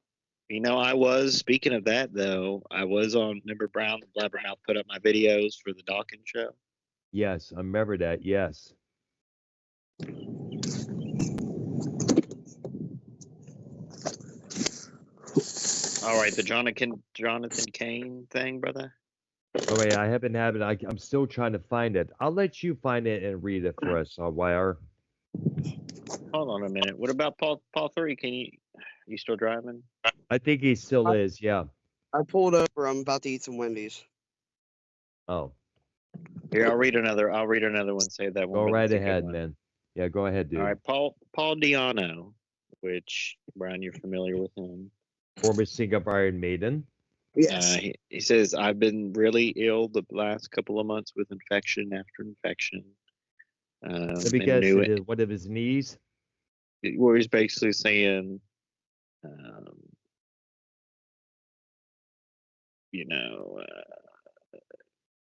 You know, speaking of that, though, I was on, remember Brown, Blabbermouth put up my videos for the Dawkins show? Yes, I remember that. Yes. All right, the Jonathan Cain thing, brother. Oh wait, I haven't had it. I'm still trying to find it. I'll let you find it and read it for us, YR. Hold on a minute. What about Paul 3? You still driving? I think he still is. Yeah. I pulled over. I'm about to eat some Wendy's. Oh, Here, I'll read another one. Say that one. go but right it's a good ahead, one. man. Yeah, go ahead, dude. All right, Paul Diano, which Brian, you're familiar with him. Former singer of Iron Maiden. Yes. He says, I've been really ill the last couple of months with infection after infection. Let me guess, it is one of his knees. Where he's basically saying,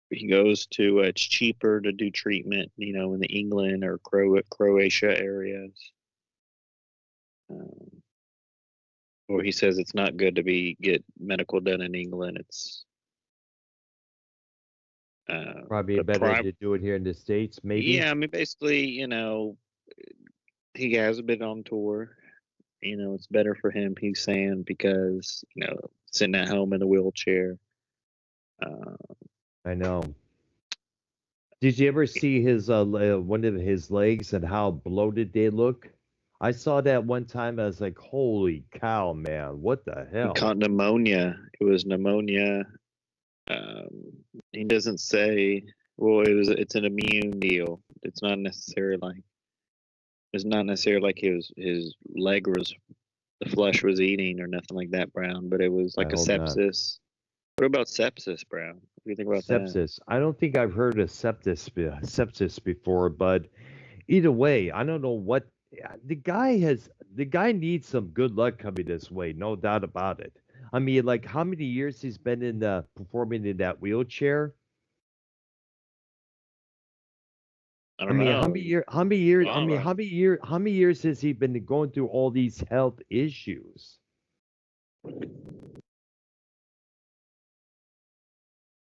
he goes to, it's cheaper to do treatment, in the England or Croatia areas. Or he says it's not good to get medical done in England. It's Probably better to do it here in the States, maybe. Yeah, I mean, basically, he has been on tour. You know, it's better for him, he's saying, because, you know, sitting at home in a wheelchair. I know. Did you ever see his one of his legs and how bloated they look? I saw that one time. I was like, "Holy cow, man! What the He hell?" caught pneumonia. It was pneumonia. He doesn't say. Well, it's an immune deal. It's not necessarily like his leg was the flesh was eating or nothing like that, Brown. But it was I like a hope not. sepsis. What about sepsis, Brown? What do you think about that? Sepsis. I don't think I've heard of sepsis before, but either way, I don't know what the guy has. The guy needs some good luck coming this way, no doubt about it. I mean, like how many years he's been in performing in that wheelchair? I I don't mean, know. how many years? I Wow, mean, right. how many years has he been going through all these health issues?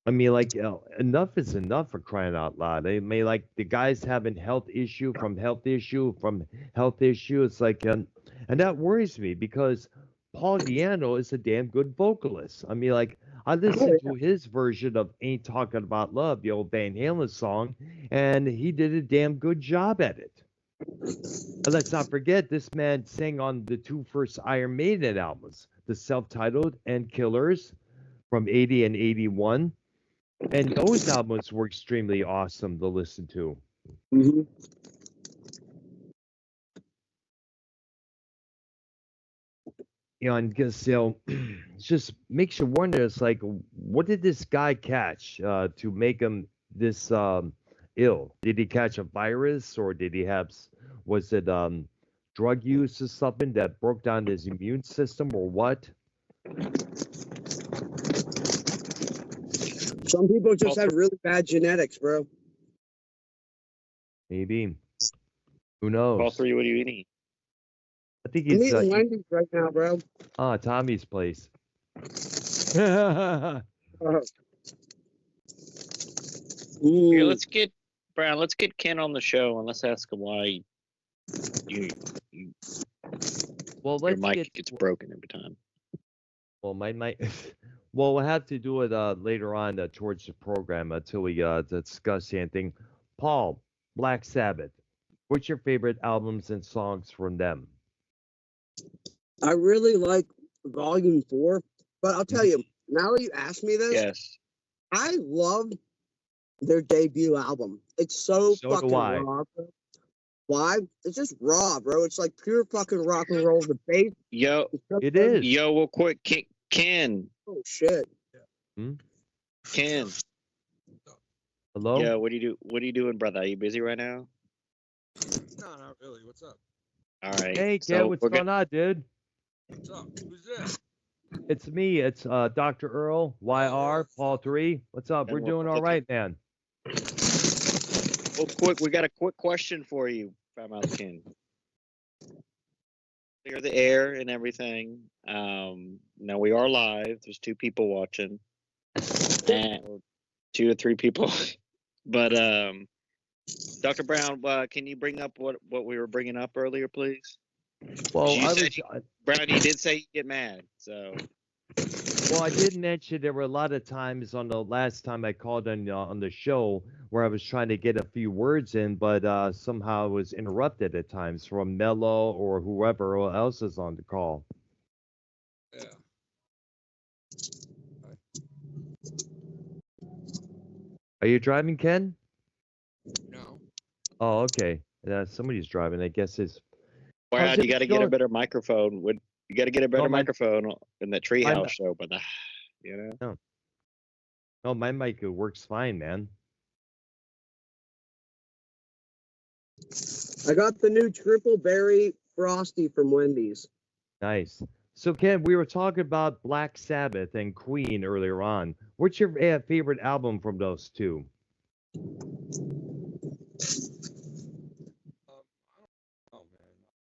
I mean, like enough is enough for crying out loud. I mean, like the guy's having health issue from health issue from health issue. It's like, and that worries me because Paul Diano is a damn good vocalist. I mean, like I listened to his version of "Ain't Talking About Love," the old Van Halen song, and he did a damn good job at it. And let's not forget, this man sang on the two first Iron Maiden albums, the self-titled and Killers from 80 and 81. And those albums were extremely awesome to listen to. Mm-hmm. You know, and because, it just makes you wonder. It's like, what did this guy catch to make him this ill? Did he catch a virus, or did he have? Was it drug use or something that broke down his immune system, or what? Some people just All have really bad genetics, bro. Maybe. Who All knows? three. What are you eating? I think I'm he's eating Wendy's right now, bro. Tommy's place. Uh, Here, mm. let's get Brown. Let's get Ken on the show and let's ask him why you Well, your let's mic get. gets broken every time. Well, my well, we'll have to do it later on towards the program until we discuss anything. Paul, Black Sabbath. What's your favorite albums and songs from them? I really like Volume 4, but I'll tell you, now that you asked me this, Yes. I love their debut album. It's so So fucking do I. raw, bro. Why? It's just raw, bro. It's like pure fucking rock and roll. The bass. Yo, so It good. is. yo, real quick, Ken. Oh shit. Ken. Hello. Yo, what are you doing, brother? Are you busy right now? No, not really. What's up? All right. Hey, so Ken, what's we're going on, dude? What's up? Who's this? It's me. It's Dr. Earl, YR, Paul 3. What's up? And We're we're doing all looking- right, man. Well, quick, we got a quick question for you, Foulmouth Ken. Clear the air and everything. Now we are live. There's 2 people watching, and 2 to 3 people. But Dr. Brown, can you bring up what we were bringing up earlier, please? Well, You I said was. Brown, you did say you get mad, so Well, I did mention there were a lot of times on the last time I called on the show where I was trying to get a few words in, but somehow I was interrupted at times from Mello or whoever else is on the call. Yeah. Are you driving, Ken? No. Oh, okay. Somebody's driving. I guess it's. Brown, How's you it got to get a going? better microphone. You got to get a better No, my- microphone in that my- treehouse show, but you know. No, my mic works fine, man. I got the new triple berry frosty from Wendy's. Nice. So, Ken, we were talking about Black Sabbath and Queen earlier on. What's your favorite album from those two? Oh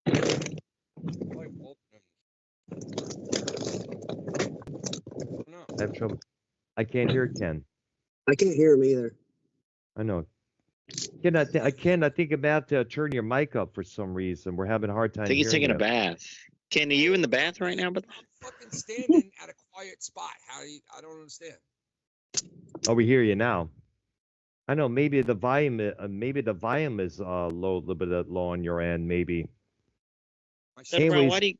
man. I like both of them. No. I have trouble. I can't hear Ken. I can't hear him either. I know. I cannot think about to turn your mic up for some reason. We're having a hard I time think he's hearing taking a you. bath. Ken, are you in the bath right now? But I'm fucking standing at a quiet spot. How do you? I don't understand. Oh, we hear you now. I know maybe the volume, is low, a little bit low on your end, maybe. My Dr. Brown, Anyways, why do you,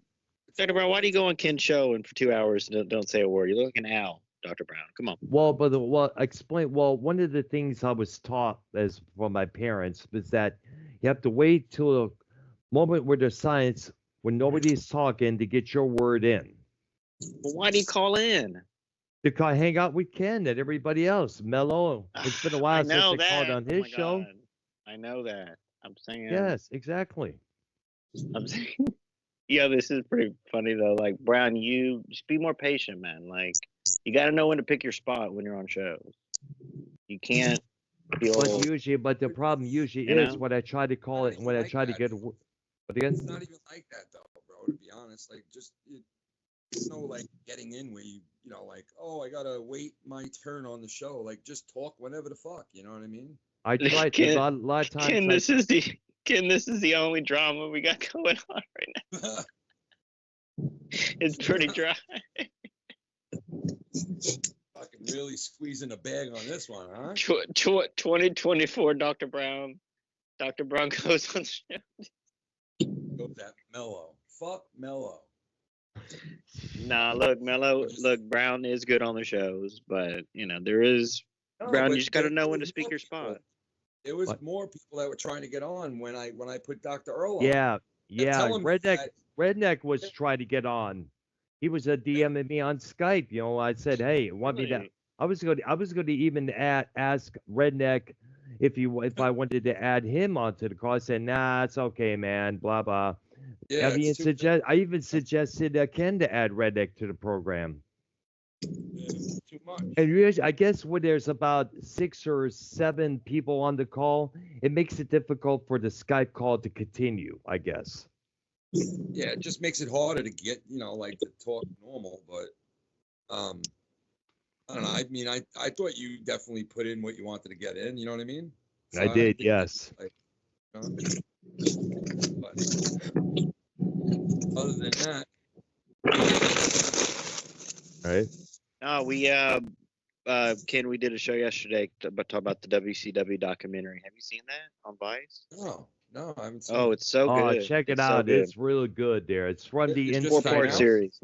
Dr. Brown, why do you go on Ken's show and for 2 hours and don't say a word? You look like an owl, Dr. Brown. Come on. explain. Well, one of the things I was taught as from my parents was that you have to wait till a moment where there's silence, when nobody's talking, to get your word in. Well, why do you call in? To hang out with Ken and everybody else. Mello. It's been a I while since know I called that. on Oh his my show. God. I know that. I'm saying. Yes, exactly. I'm saying. Yeah, this is pretty funny though. Like Brown, you just be more patient, man. Like you got to know when to pick your spot when you're on shows. You can't feel, But the problem usually you is know. when I try to call Not it, even when I like try to that. get, what again? It's not even like that though, bro. To be honest, like just there's no like getting in where you know like oh I gotta wait my turn on the show. Like just talk whenever the fuck. You know what I mean? I tried a Ken, lot of times. Ken, this is the only drama we got going on right now. It's pretty dry. Fucking really squeezing a bag on this one, huh? 2024, Dr. Brown. Dr. Brown goes on the show. Go that mellow. Fuck mellow. Nah, look, Mello, look, Brown is good on the shows, but you know there is No, Brown. but You just got to there know when was to speak more your people. spot. There was What? more people that were trying to get on when I put Dr. Earl on. Yeah, yeah. telling me that- Redneck was trying to get on. He was DMing me on Skype. You know, I said, "Hey, want me to?" Really? I was going to even ask Redneck if I wanted to add him onto the call. I said, "Nah, it's okay, man." Blah blah. Yeah, it's too, I even suggested Ken to add Redneck to the program. it's too much. And usually, I guess when there's about 6 or 7 people on the call, it makes it difficult for the Skype call to continue, I guess. Yeah, it just makes it harder to get, like to talk normal, but I don't know. I mean, I thought you definitely put in what you wanted to get in, you know what I mean? So I did, think yes. like, but other than that, All right. No, we Ken, we did a show yesterday talk about the WCW documentary. Have you seen that on Vice? no, I haven't seen Oh, it. it's so Oh, good. check it It's so out. good. It's really good there. It's from the It's just came 4-part out? series.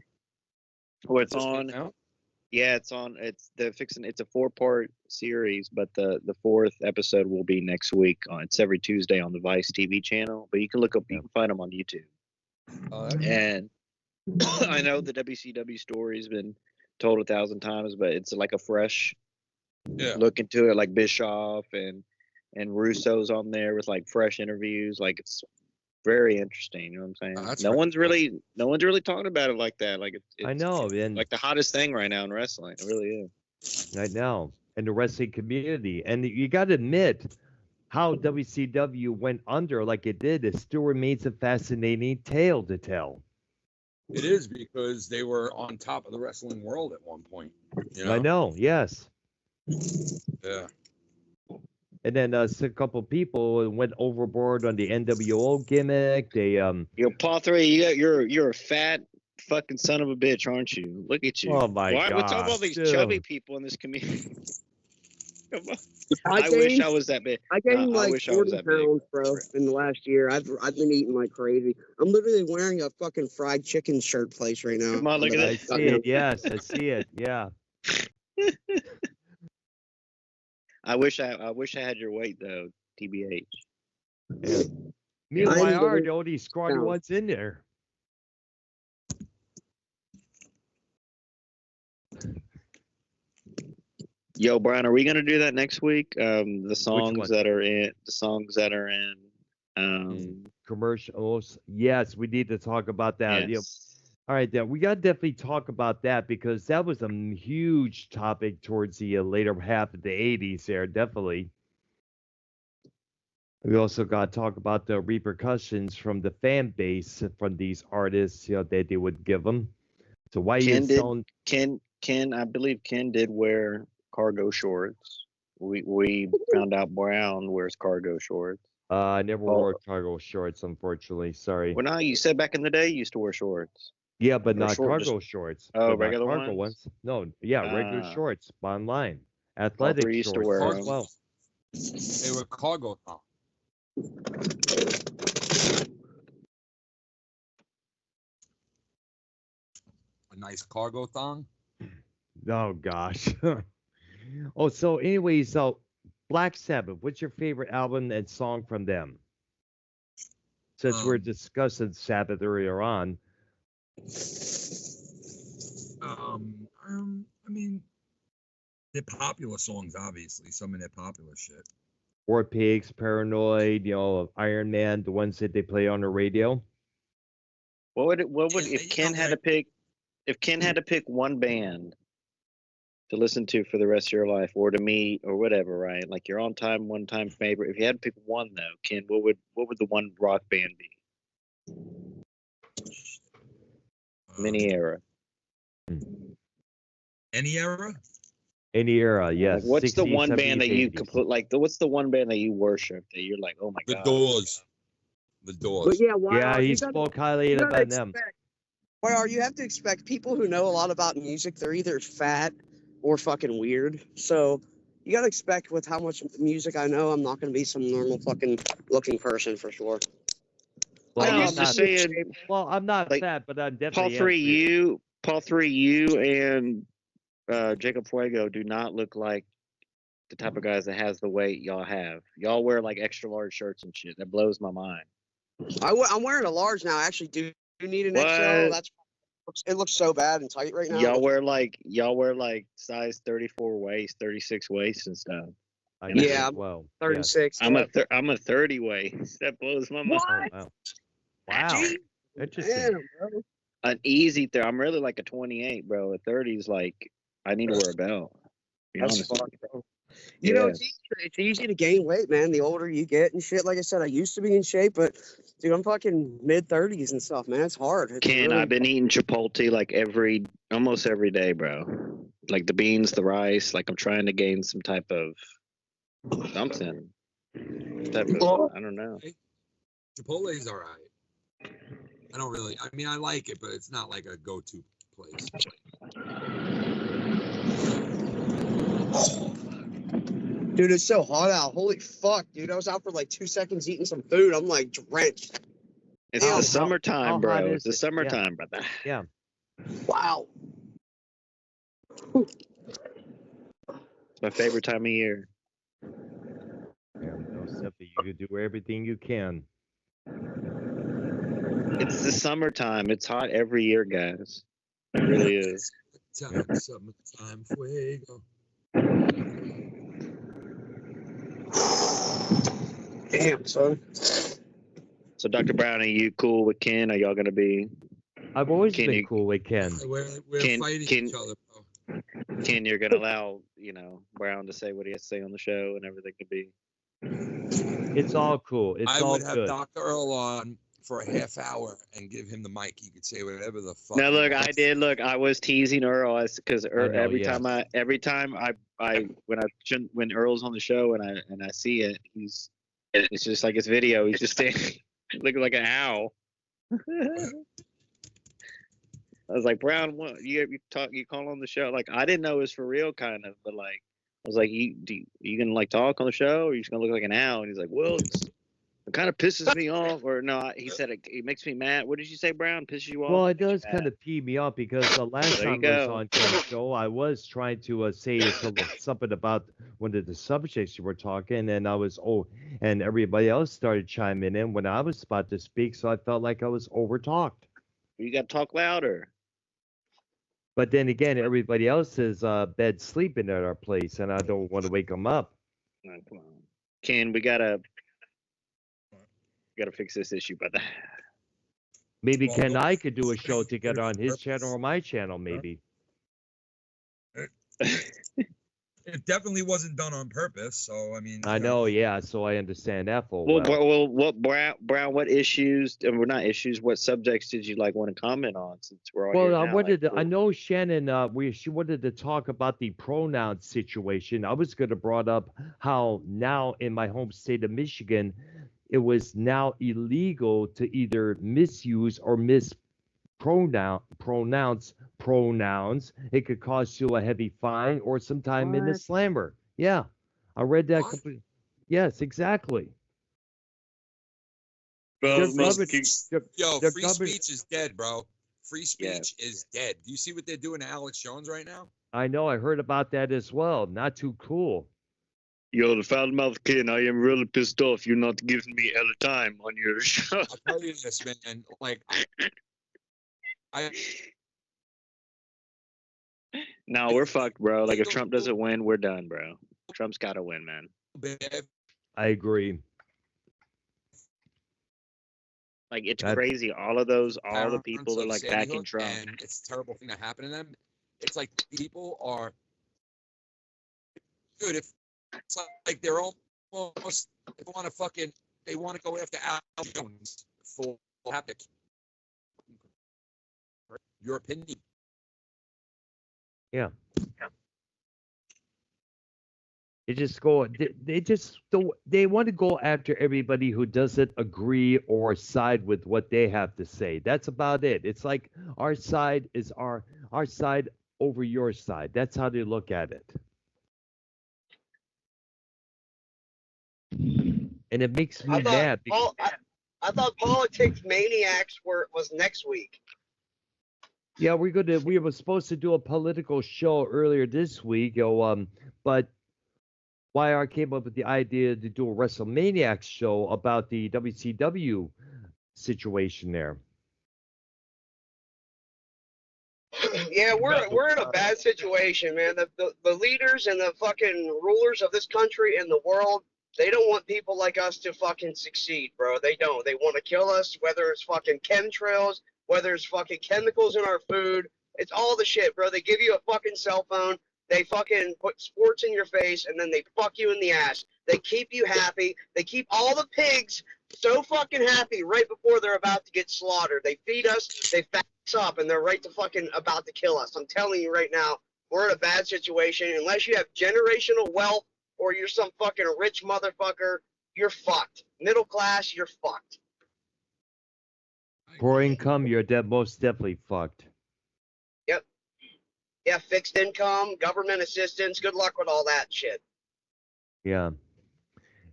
Oh, it's Just on. came out? Yeah, it's on. It's a 4-part series, but the 4th episode will be next week. It's every Tuesday on the Vice TV channel. But you can look up. You can find them on YouTube. And I know the WCW story's been told 1,000 times, but it's like a fresh look into it. Like Bischoff and Russo's on there with like fresh interviews. Like it's very interesting. You know what I'm saying? That's no right. one's really talking about it like that. Like it's I know, and like the hottest thing right now in wrestling. It really is. right now in the wrestling community. And you got to admit how WCW went under like it did. It still remains a fascinating tale to tell. It is because they were on top of the wrestling world at one point. You know? I know, yes. Yeah. And then a couple people went overboard on the NWO gimmick. They Yo, Paul 3, you're a fat fucking son of a bitch, aren't you? Look at you. Oh my Why we talk about gosh, these dude. chubby people in this community? Come on. I wish gained, I was that big. I gained I like wish I was 40 that big. pounds, bro, in the last year. I've been eating like crazy. I'm literally wearing a fucking fried chicken shirt place right now. Come on, look at that I this. got see now. it. Yes, I see it. Yeah. I wish I had your weight though, TBH. Yeah. Me and I'm my are the- the only scrawny down. ones in there. Yo, Brian, are we gonna do that next week? The songs one? that are in Commercials. Yes, we need to talk about that. Yeah. yes. All right, then we got to definitely talk about that because that was a huge topic towards the later half of the 80s there, definitely. We also got to talk about the repercussions from the fan base from these artists, that they would give them. So why Ken is did Ken I believe Ken did wear cargo shorts we found out Brown wears cargo shorts. I never Oh. wore cargo shorts, unfortunately. Sorry. Well, no, you said back in the day you used to wear shorts. Yeah, but Or not short, cargo shorts. Oh, but not regular cargo ones? No, yeah, regular Ah. shorts. Bottom line, All athletic three used to shorts wear as 'em. well. They were cargo thong. A nice cargo thong. Oh gosh. Oh, so anyway, so Black Sabbath. What's your favorite album and song from them? Since we're Um, discussing Sabbath earlier on, I mean, they're popular songs, obviously. Some of their popular shit. War Pigs, Paranoid, Iron Man, the ones that they play on the radio. What would Yeah, if you Ken know, had like- to pick if Ken had to pick one band to listen to for the rest of your life, or to meet, or whatever, right? Like your one time favorite. If you had to pick one though, Ken, what would the one rock band be? Mini era. Any era? Any era, yes. Like, what's the 60s, one band 70s, that you 80s. complete? Like, what's the one band that you worship that you're like, oh my The god? Doors. The But Doors. yeah, why Yeah, are he you gotta, spoke highly you gotta about them. expect, why are you have to expect people who know a lot about music? They're either fat or fucking weird. So you gotta expect with how much music I know, I'm not gonna be some normal fucking looking person for sure. Well, No, I I'm used just to be in saying. shape. Well, I'm not Like, fat, but I'm Paul definitely three, you and Jacob Fuego do not look like the type of guys that has the weight y'all have. Y'all wear like extra large shirts and shit. That blows my mind. I'm wearing a large now. I actually do need an XL. What? It looks so bad and tight right now. Y'all wear like size 34 waist, 36 waist and stuff. I Yeah, do Yeah, as well. Yes. 36. I'm yeah. I'm a 30 waist. That blows my mind. What? Oh, wow. Wow. Gee, Interesting. damn, bro. An easy there. I'm really like a 28, bro. A 30 is like I need to wear a belt. To be That's honest with fucked, you. bro. You know, Yeah. it's easy to gain weight, man. The older you get and shit. Like I said, I used to be in shape, but dude, I'm fucking mid-30s and stuff, man. It's hard. It's Ken, really I've been eating Chipotle like almost every day, bro. Like the beans, the rice. Like I'm trying to gain some type of something. Well, I don't know. Chipotle's all right. I don't really. I mean, I like it, but it's not like a go-to place. dude, it's so hot out. Holy fuck, dude. I was out for like 2 seconds eating some food. I'm like drenched. It's How- the how summertime, hot bro. is It's the it? Yeah. summertime, brother. Yeah. Wow. It's my favorite time of year. Yeah, no, Stephanie, you can do everything you can. It's the summertime. It's hot every year, guys. It really is. Summertime fuego. Damn, son. So, Dr. Brown, are you cool with Ken? Are y'all gonna be? I've always Can been you- cool with Ken. We're Can- fighting can- each other, bro. Ken, you're gonna allow Brown to say what he has to say on the show and everything to be. It's all cool. It's I all would have good. Dr. Earl on for a half hour and give him the mic. He could say whatever the fuck. Now, he look, wants. I did. Look, I was teasing Earl because know, every yeah. time when Earl's on the show and I see it, it's just like his video. He's just standing looking like an owl. I was like, Brown, what you call on the show? Like, I didn't know it was for real, kind of, but like, I was like, you gonna like talk on the show, or are you just gonna look like an owl? And he's like, well, it kind of pisses me off, or no, he said it makes me mad. What did you say, Brown? Pisses you off? Well, it Makes you does kind mad? of pee me off because the last There you time I was go. on Ken's show, I was trying to say something about one of the subjects you were talking, and and everybody else started chiming in when I was about to speak, so I felt like I was overtalked. You got to talk louder. But then again, everybody else is bed sleeping at our place, and I don't want to wake them up. Oh, come on. Ken, we gotta fix this issue, brother. Maybe Well, Ken and well, I could do a show together on his purpose. channel or my channel, maybe. Yeah, it definitely wasn't done on purpose. So I mean, I know, yeah. So I understand that full Well, well. well, what Brown? What issues? And we're not issues. What subjects did you like want to comment on? Since we're all Well, here I now, wanted like, to, I know Shannon, she wanted to talk about the pronoun situation. I was going to brought up how now in my home state of Michigan, it was now illegal to either misuse or pronounce pronouns. It could cost you a heavy fine or some time in the What? slammer. Yeah, I read that. What? Yes, exactly. Their Well, most government, Yo, their free government. speech is dead, bro. Free yeah. speech is dead. Do you see what they're doing to Alex Jones right now? I know. I heard about that as well. Not too cool. Yo, the foul mouth kid, I am really pissed off. You're not giving me any time on your show. I'll tell you this, man. Like, I No, we're fucked, bro. Like, if feel Trump doesn't win, we're done, bro. Trump's got to win, man. bad. I agree. Like, it's That crazy. All the Parents people are of like Sandy backing Hook, Trump. and it's a terrible thing that happened to them. It's like people are good if it's like they're almost they want to go after Alex Jones for have to your opinion. yeah. They just go. They just don't. They want to go after everybody who doesn't agree or side with what they have to say. That's about it. It's like our side is our side over your side. That's how they look at it, and it makes me I thought mad. Because, I thought politics maniacs was next week. yeah, we were supposed to do a political show earlier this week. But YR came up with the idea to do a WrestleManiacs show about the WCW situation there. Yeah, we're in a bad situation, man. The leaders and the fucking rulers of this country and the world, they don't want people like us to fucking succeed, bro. They don't. They want to kill us, whether it's fucking chemtrails, whether it's fucking chemicals in our food. It's all the shit, bro. They give you a fucking cell phone. They fucking put sports in your face, and then they fuck you in the ass. They keep you happy. They keep all the pigs so fucking happy right before they're about to get slaughtered. They feed us. They fat us up, and they're right to fucking about to kill us. I'm telling you right now, we're in a bad situation. Unless you have generational wealth or you're some fucking rich motherfucker, you're fucked. Middle class, you're fucked. Poor income, you're most definitely fucked. Yep. Yeah, fixed income, government assistance. Good luck with all that shit. Yeah.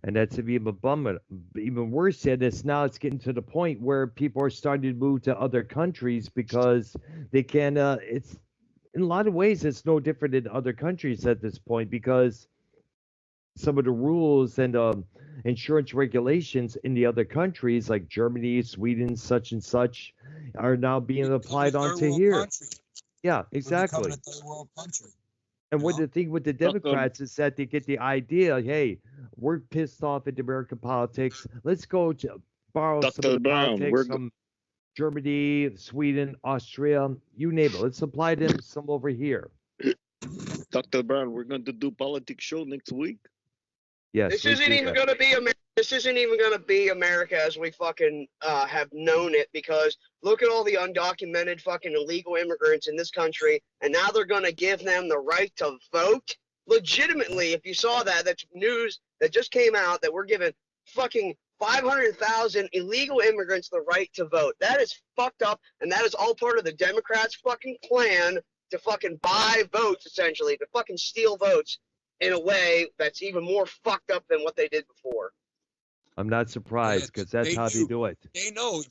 And that's even a bummer. Even worse yet, it's getting to the point where people are starting to move to other countries because they can. It's in a lot of ways it's no different in other countries at this point because some of the rules and insurance regulations in the other countries like Germany, Sweden, such and such, are now being applied onto here. Country. Yeah, We're exactly. becoming a third world country. And You what know? the thing with the Democrats is that they get the idea, hey, we're pissed off at American politics. Let's go to borrow some Dr. of the Brown, politics from Germany, Sweden, Austria, you name it. Let's apply them some over here. Dr. Brown, we're going to do politics show next week. Yes, This let's isn't do even that. going to be America. This isn't even going to be America as we fucking have known it, because look at all the undocumented fucking illegal immigrants in this country, and now they're going to give them the right to vote. Legitimately, if you saw that, that's news that just came out that we're giving fucking 500,000 illegal immigrants the right to vote. That is fucked up, and that is all part of the Democrats' fucking plan to fucking buy votes, essentially, to fucking steal votes in a way that's even more fucked up than what they did before. I'm not surprised because that's how they do it. They know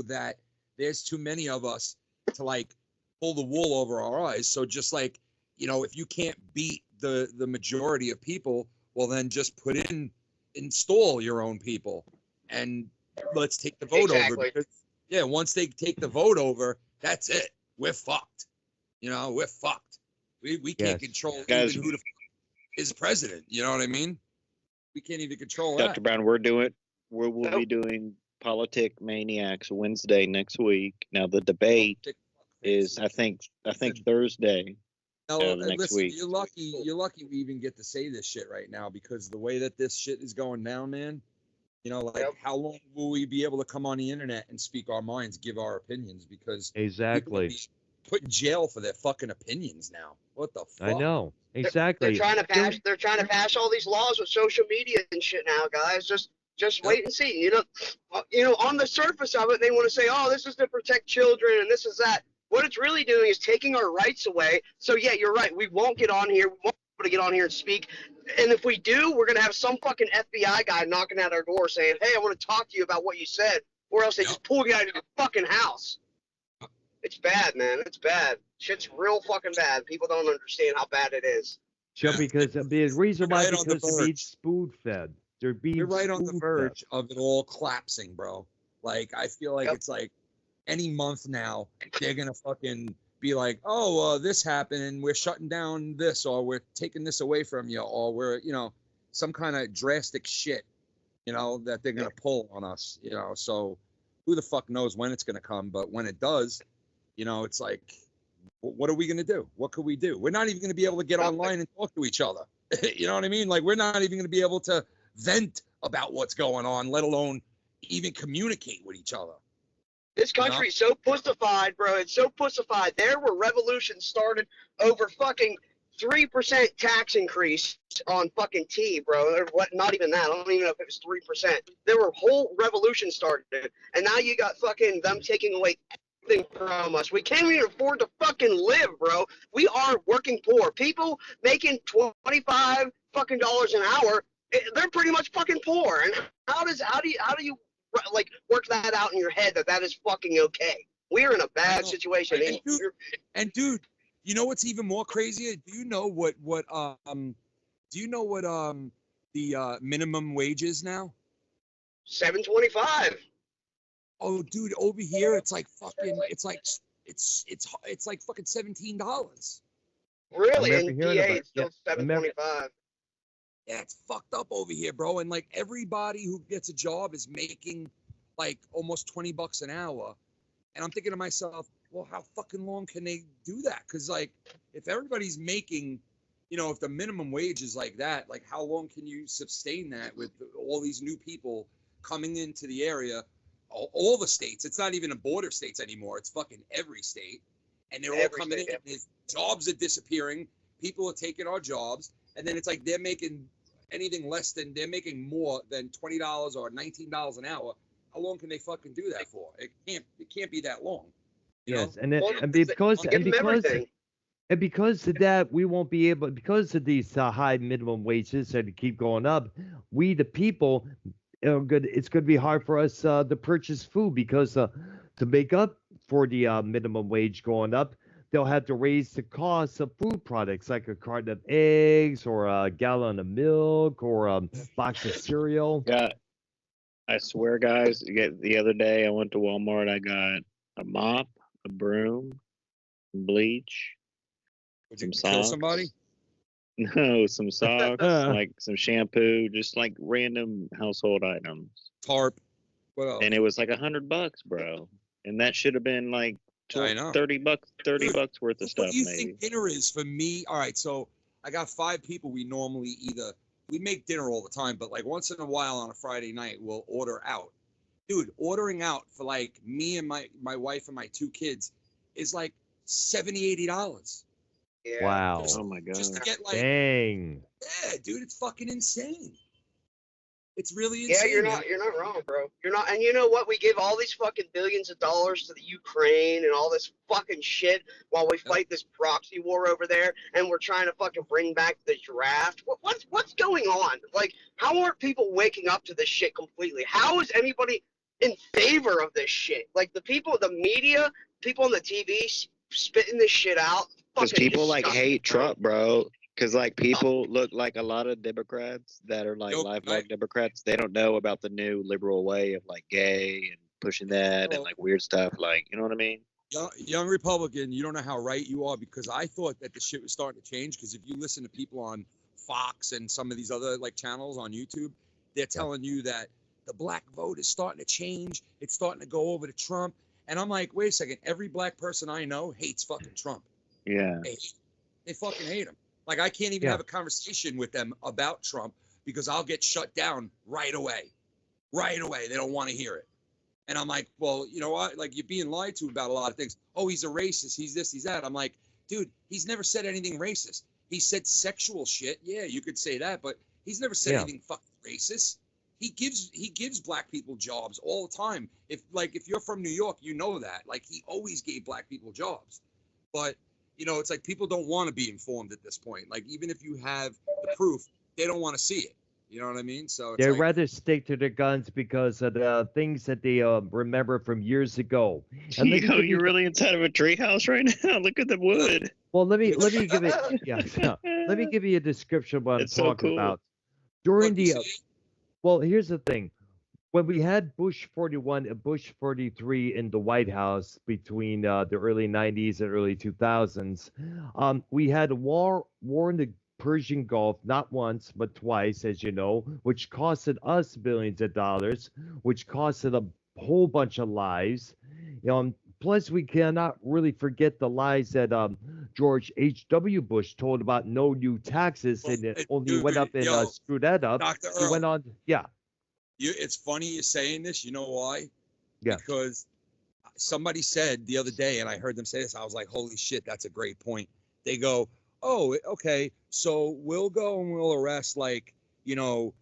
that there's too many of us to like pull the wool over our eyes. So just like, you know, if you can't beat the majority of people, well then just install your own people and let's take the vote over. Because, yeah, once they take the vote over, that's it. We're fucked. You know, we're fucked. We can't control even who the is president. You know what I mean? We can't even control Dr. that. Brown, we'll be doing Politic Maniacs Wednesday next week. Now the debate is I think Thursday. No, the next listen, week. you're lucky. You're lucky we even get to say this shit right now because the way that this shit is going down, man. You know, like Yep. how long will we be able to come on the internet and speak our minds, give our opinions? Because people are Exactly. being put in jail for their fucking opinions now. What the fuck? I know. They're Exactly. trying to There- pass. They're trying to pass all these laws with social media and shit now, guys. Just Yep. wait and see. On the surface of it, they want to say, "Oh, this is to protect children and this is that." What it's really doing is taking our rights away. So yeah, you're right. We won't get on here. We won't be able to get on here and speak. And if we do, we're gonna have some fucking FBI guy knocking at our door saying, "Hey, I want to talk to you about what you said," or else they Yep. just pull you out of your fucking house. It's bad, man. It's bad. Shit's real fucking bad. People don't understand how bad it is. Just because the reason why Right on the because they're being verge. spoon fed. They're being You're right on the spoon-fed. verge of it all collapsing, bro. Like I feel like Yep. it's like any month now they're gonna fucking be like, oh, this happened and we're shutting down this, or we're taking this away from you, or we're some kind of drastic shit, that they're gonna pull on us, So who the fuck knows when it's gonna come? But when it does, it's like, what are we gonna do? What could we do? We're not even gonna be able to get Nothing. online and talk to each other. You know what I mean? Like we're not even gonna be able to vent about what's going on, let alone even communicate with each other. This country is so pussified, bro. It's so pussified. There were revolutions started over fucking 3% tax increase on fucking tea, bro. Or what? Not even that. I don't even know if it was 3%. There were whole revolutions started, and now you got fucking them taking away everything from us. We can't even afford to fucking live, bro. We are working poor. People making $25 fucking dollars an hour, they're pretty much fucking poor. And how do you like work that out in your head that is fucking okay? We're in a bad know. situation. And dude, you know what's even more crazier? Do you know what the minimum wage is now? $7.25. Oh, dude, over here it's like fucking it's like fucking $17. Really? remember And hearing DA about- it's still yeah, I remember- $7.25. Yeah, it's fucked up over here, bro. And like everybody who gets a job is making like almost $20 an hour. And I'm thinking to myself, well, how fucking long can they do that? Because like if everybody's making, if the minimum wage is like that, like how long can you sustain that with all these new people coming into the area, all the states? It's not even a border states anymore. It's fucking every state. And they're all Every coming state, in. And jobs are disappearing. People are taking our jobs. And then it's like they're making anything less than, they're making more than $20 or $19 an hour. How long can they fucking do that for? It can't be that long. you know? Yes, and, it, Well, and because give and them because everything. and because of that, we won't be able, because of these high minimum wages that keep going up. We, the people, it's going to be hard for us to purchase food because to make up for the minimum wage going up, they'll have to raise the cost of food products like a carton of eggs or a gallon of milk or a box of cereal. Yeah, I swear, guys. The other day I went to Walmart. I got a mop, a broom, bleach, Would you some kill socks. somebody? No, some socks, like some shampoo, just like random household items. Tarp. What else? And it was like $100, bro. And that should have been like I know. $30 worth of What stuff, do you maybe. think dinner is for me? All right, so I got 5 people. We normally we make dinner all the time, but like once in a while on a Friday night, we'll order out. Dude, ordering out for like me and my wife and my 2 kids is like $70-$80. Yeah. Wow. Oh my god. Just to get like, Dang. yeah, dude, it's fucking insane. It's really Yeah, insane. you're man. not wrong, bro. You're not. And you know what? We give all these fucking billions of dollars to the Ukraine and all this fucking shit while we fight this proxy war over there, and we're trying to fucking bring back the draft. What's going on? Like, how aren't people waking up to this shit completely? How is anybody in favor of this shit? Like the people, the media, people on the TV spitting this shit out. Because Fucking people like disgusting, hate bro. Trump, bro. Because like people look like a lot of Democrats that are like Yo, lifelong right. Democrats. They don't know about the new liberal way of like gay and pushing that and Oh. like weird stuff. Like, you know what I mean? Young Republican, you don't know how right you are, because I thought that the shit was starting to change. Because if you listen to people on Fox and some of these other like channels on YouTube, they're telling you that the black vote is starting to change. It's starting to go over to Trump. And I'm like, wait a second. Every black person I know hates fucking Trump. Yeah. They hate- They fucking hate him. Like, I can't even have a conversation with them about Trump because I'll get shut down right away. Right away. They don't want to hear it. And I'm like, well, you know what? Like, you're being lied to about a lot of things. Oh, he's a racist. He's this, he's that. I'm like, dude, he's never said anything racist. He said sexual shit. Yeah, you could say that, but he's never said anything fucking racist. He gives black people jobs all the time. If you're from New York, you know that. Like, he always gave black people jobs. But, you know, it's like people don't want to be informed at this point. Like, even if you have the proof, they don't want to see it. You know what I mean? So they'd rather stick to their guns because of the things that they remember from years ago. And you're really inside of a treehouse right now. Look at the wood. Well, let me give it. Let me give you a description of what I'm talking about. During well, here's the thing. When we had Bush 41 and Bush 43 in the White House between the early 90s and early 2000s, we had a war in the Persian Gulf, not once, but twice, as you know, which costed us billions of dollars, which costed a whole bunch of lives. Plus, we cannot really forget the lies that George H.W. Bush told about no new taxes, and it only went up and screwed that up. Dr. He went on, It's funny you're saying this. You know why? Yeah. Because somebody said the other day, and I heard them say this, I was like, holy shit, that's a great point. They go, oh, okay, so we'll go and we'll arrest, like, you know,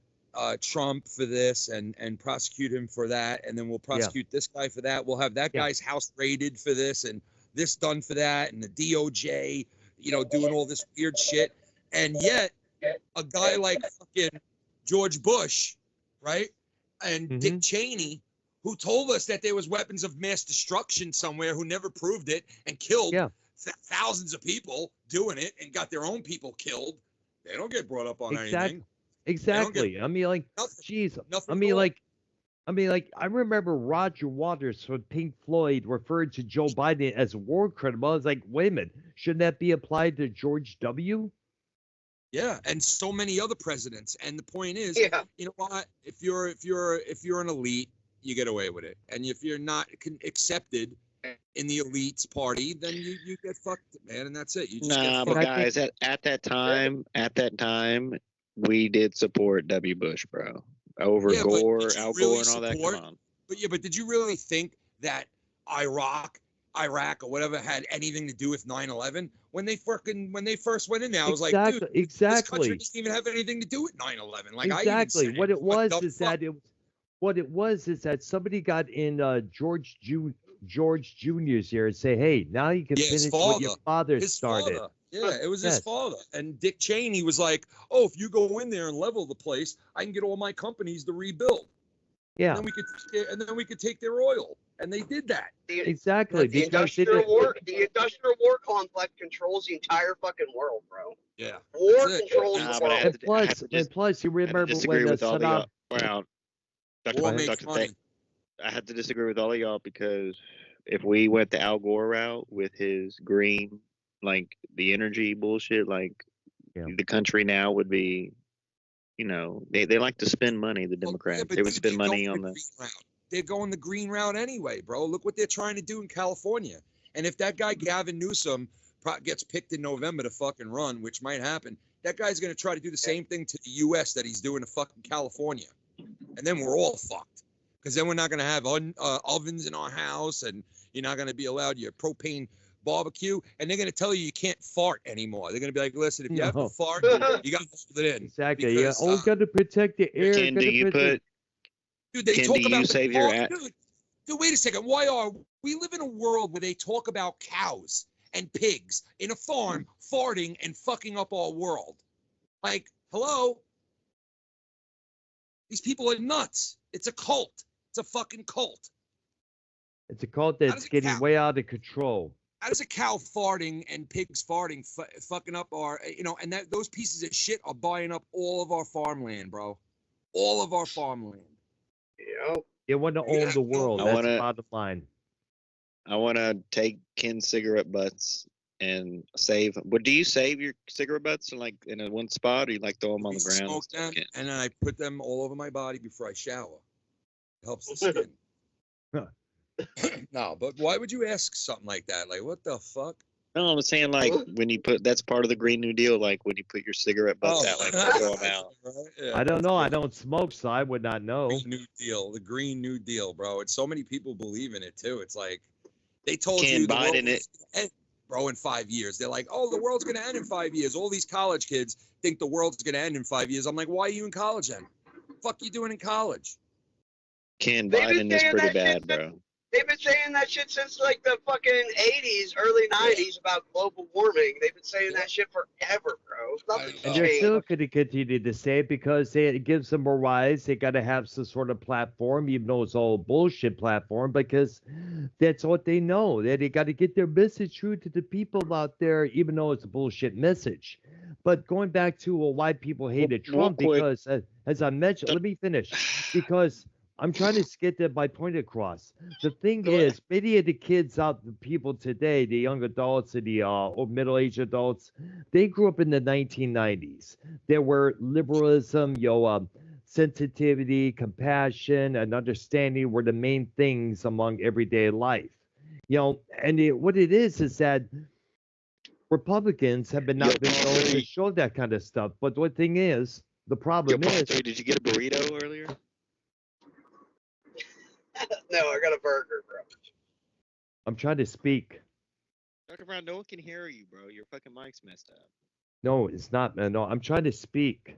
Trump for this and prosecute him for that, and then we'll prosecute this guy for that. We'll have that guy's house raided for this and this done for that, and the DOJ, you know, doing all this weird shit. And yet, a guy like fucking George Bush, right, and Dick Cheney, who told us that there was weapons of mass destruction somewhere, who never proved it and killed thousands of people doing it and got their own people killed. They don't get brought up on anything. Exactly. I mean, like, jeez. I mean, like, I remember Roger Waters from Pink Floyd referred to Joe Biden as a war criminal. I was like, wait a minute, shouldn't that be applied to George W? Yeah, and so many other presidents. And the point is, you know what? If you're an elite, you get away with it. And if you're not accepted in the elites party, then you get fucked, man, and that's it. You just get but guys, at that time, we did support W. Bush, bro, over Gore, Al Gore, and all that. Come on. But did you really think that Iraq or whatever had anything to do with 9/11? When they first went in there, I was like, dude, this country doesn't even have anything to do with 9/11. Like, exactly. What it was is that somebody got in George Jr.'s ear and say, hey, now you can finish what your father started. Yeah, it was his father. And Dick Cheney was like, oh, if you go in there and level the place, I can get all my companies to rebuild. Yeah. And then we could take their oil. And they did that. Exactly. The industrial war complex controls the entire fucking world, bro. Yeah. War controls the world. And plus, you remember when Saddam... I have to disagree with all of y'all because if we went the Al Gore route with his green, like the energy bullshit, like the country now would be, you know, they like to spend money, the Democrats. They would spend money on the... They're going the green route anyway, bro. Look what they're trying to do in California. And if that guy Gavin Newsom gets picked in November to fucking run, which might happen, that guy's going to try to do the same thing to the U.S. that he's doing to fucking California. And then we're all fucked. Because then we're not going to have ovens in our house, and you're not going to be allowed your propane barbecue, and they're going to tell you can't fart anymore. They're going to be like, listen, if you have to fart, you got to hold it in. Exactly. Because, got to protect the air. Ken, do you put... Dude, they Ken, talk about Dude, wait a second. We live in a world where they talk about cows and pigs in a farm farting and fucking up our world. Like, hello? These people are nuts. It's a cult. It's a fucking cult. It's a cult that's getting way out of control. How does a cow farting and pigs farting fucking up our, you know, and those pieces of shit are buying up all of our farmland, bro. All of our farmland. Yep. They want to own the world. That's the bottom line. I want to take Ken's cigarette butts and save. But do you save your cigarette butts in a one spot, or you like throw them on the ground? Smoke them, and then I put them all over my body before I shower. It helps the skin. No, but why would you ask something like that? Like, what the fuck? No, I'm saying like when you put that's part of the Green New Deal, like when you put your cigarette butts out, like throw them out. Right? Yeah, I don't that's know. I good. don't smoke, so I would not know. Green New Deal, the Green New Deal, bro. And so many people believe in it too. It's like they told Can you the world Biden was gonna end, bro, in 5 years. They're like, oh, the world's gonna end in 5 years. All these college kids think the world's gonna end in 5 years. I'm like, why are you in college then? Fuck you doing in college? Ken They've been Biden is saying pretty that shit. bad, bro. They've been saying that shit since like the fucking 80s, early 90s about global warming. They've been saying that shit forever, bro. Nothing's And they're still changed. going to continue to say it because it gives them a rise. They got to have some sort of platform, even though it's all a bullshit platform, because that's what they know. That they got to get their message through to the people out there, even though it's a bullshit message. But going back to why people hated Real Trump, quick, because as I mentioned, let me finish, because I'm trying to get my point across. The thing Go ahead. is, many of the kids out, the people today, the young adults and the middle-aged adults, they grew up in the 1990s. There were liberalism, sensitivity, compassion, and understanding were the main things among everyday life. And what it is that Republicans have been Yo, not been Paul known to 3, show that kind of stuff. But the thing is, the yo, problem Paul is, 3, did you get a burrito earlier? No, I got a burger, bro. I'm trying to speak. Dr. Brown, no one can hear you, bro. Your fucking mic's messed up. No, it's not, man. No, I'm trying to speak.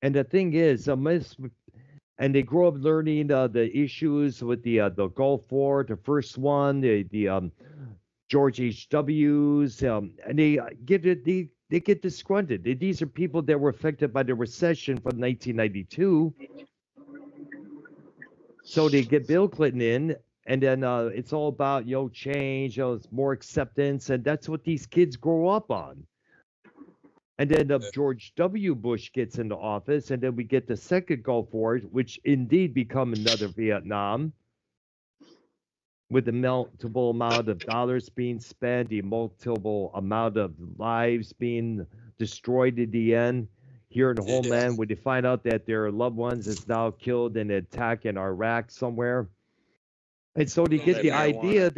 And the thing is, and they grow up learning the issues with the Gulf War, the first one, the George H.W.'s, and they they get disgruntled. These are people that were affected by the recession from 1992, so they get Bill Clinton in, and then it's all about change, it's more acceptance, and that's what these kids grow up on. And then George W. Bush gets into office, and then we get the second Gulf War, which indeed become another Vietnam, with the multiple amount of dollars being spent, the multiple amount of lives being destroyed at the end. Here in the homeland, when they find out that their loved ones is now killed in an attack in Iraq somewhere. And so they get the idea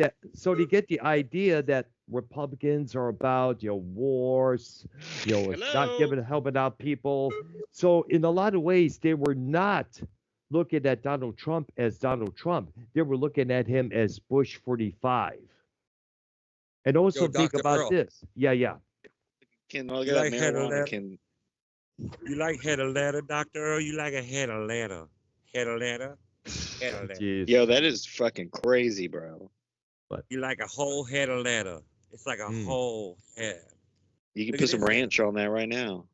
that Republicans are about wars, not helping out people. So in a lot of ways, they were not looking at Donald Trump as Donald Trump. They were looking at him as Bush 45. And also think Dr. about Earl. this. Yeah. Ken, look You at like that head of marijuana. letter? Ken, You like head of letter, Dr. Earl? You like a head of letter? Head of letter? Head of letter. Jeez. yo, that is fucking crazy, bro. You like a whole head of letter. It's like a whole head. You can Look put at some this. ranch on that right now.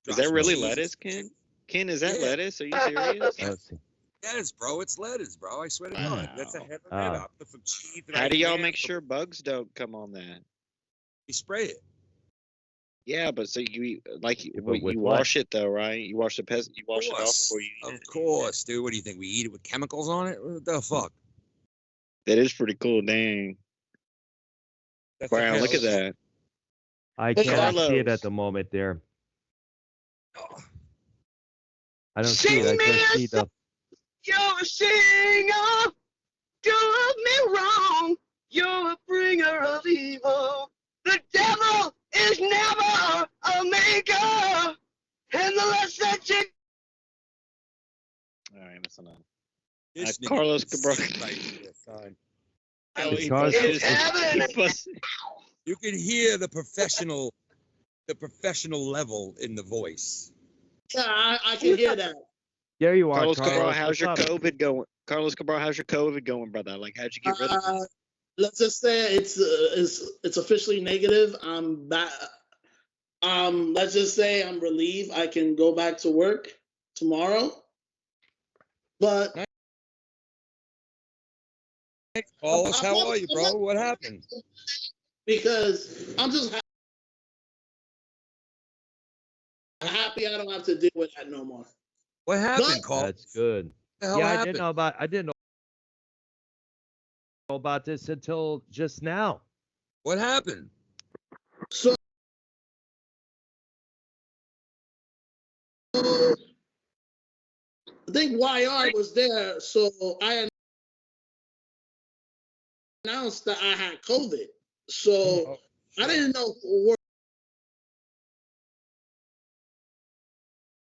Is Josh that really cheese. lettuce, Ken? Ken, is that Yeah. lettuce? Are you serious? Let's see. Yes, bro. It's lettuce, bro. I swear to God. That's a head of Ah. letter. I put some cheese. How do y'all make sure bugs don't come on that? You spray it. Yeah, but so you like but you with wash it though, right? You wash it off Course. before you eat Of it. course, dude. What do you think? We eat it with chemicals on it? What the fuck? That is pretty cool, dang. That's a Wow, head look of at that. I cannot see it Carlos. at the moment there. Oh, I don't see it. I just see the. You're a singer, do me wrong. You're a bringer of evil. The devil is never a maker. And the less that you All right, that's enough. this nigga Carlos is Cabral. sick right here, son. Oh, It's he Carlos- busted it's his- heaven. he busted- You can hear the professional level in the voice. Yeah, I can hear that. There you are, Carlos Cabral, Carlos. how's What's your up? COVID going? Carlos Cabral, how's your COVID going, brother? Like, how'd you get rid of it? Let's just say it's officially negative. I'm back. Let's just say I'm relieved. I can go back to work tomorrow. But Carlos, how are you, bro? What happened? because I'm just happy I don't have to deal with that no more. What happened, Carlos? That's good. What the hell Yeah, happened? I didn't know about this until just now. What happened? So I think YR was there, so I announced that I had COVID. So Oh, I didn't know where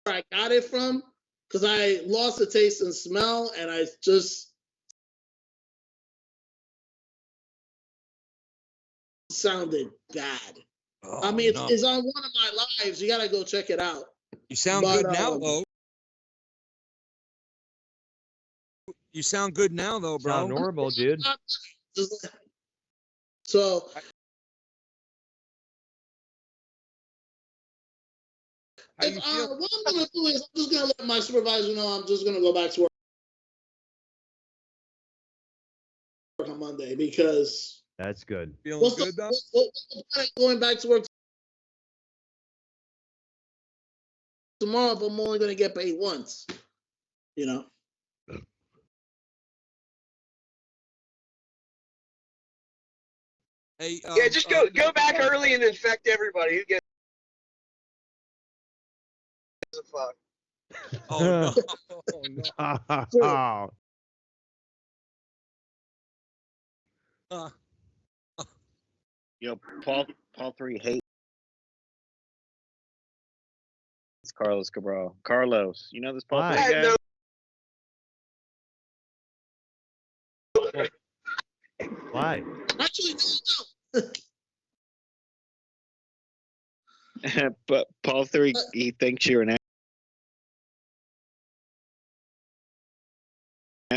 I got it from because I lost the taste and smell, and I just sounded bad. I oh, mean, no. it's on one of my lives. You gotta go check it out. You sound But, good now, though. You sound good now, though, bro. Sound normal, dude. So How you feel? what I'm gonna do is I'm just gonna let my supervisor know I'm just gonna go back to work on Monday because That's good. Feeling what's good, though? what's the point of going back to work tomorrow if I'm only gonna get paid once? You know. Hey, Yeah, just go back early and infect everybody. Who gives a fuck? Oh, no. Oh, no. Uh, Yo, Paul 3 hates Carlos Cabral. Carlos, you know this Paul 3 Why? guy? No, Why? Actually, no. But Paul 3, he thinks you're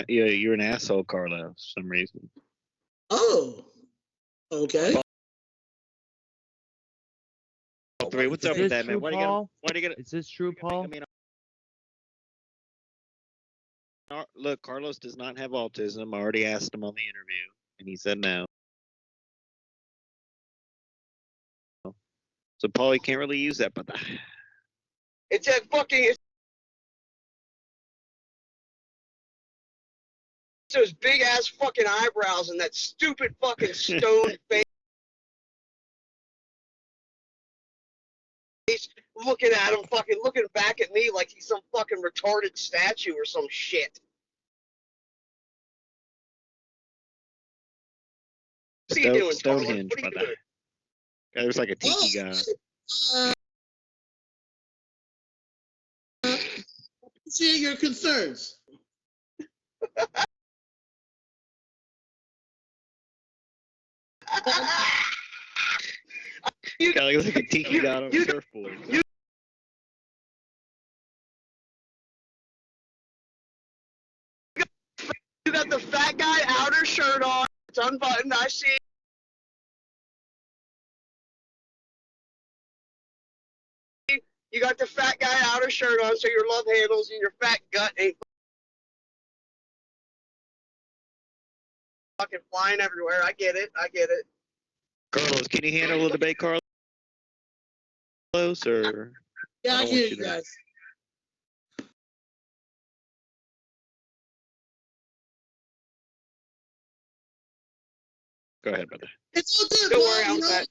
you're an asshole, Carlos, for some reason. Oh, okay. Paul 3, what's Is up with this that, man? true, Why do you gotta? Paul? Why do you gotta? Is this true, Paul? Look, Carlos does not have autism. I already asked him on the interview, and he said no. So Paul, you can't really use that, but it's that fucking. It's those big ass fucking eyebrows and that stupid fucking stone face. Looking at him, fucking looking back at me like he's some fucking retarded statue or some shit. What's he doing, Carlos? Stonehenge, What are you but doing? guy looks like a tiki guy. Share your concerns. Guy looks like a tiki guy on a surfboard. You got the fat guy outer shirt on. It's unbuttoned. I see. You got the fat guy outer shirt on, so your love handles and your fat gut ain't fucking flying everywhere. I get it. I get it. Carlos, can you handle a little debate, Carlos? Or Yeah, I don't hear want you you to- guys. go ahead, brother. It's all good, Don't Paul. worry, You I'm know, fat.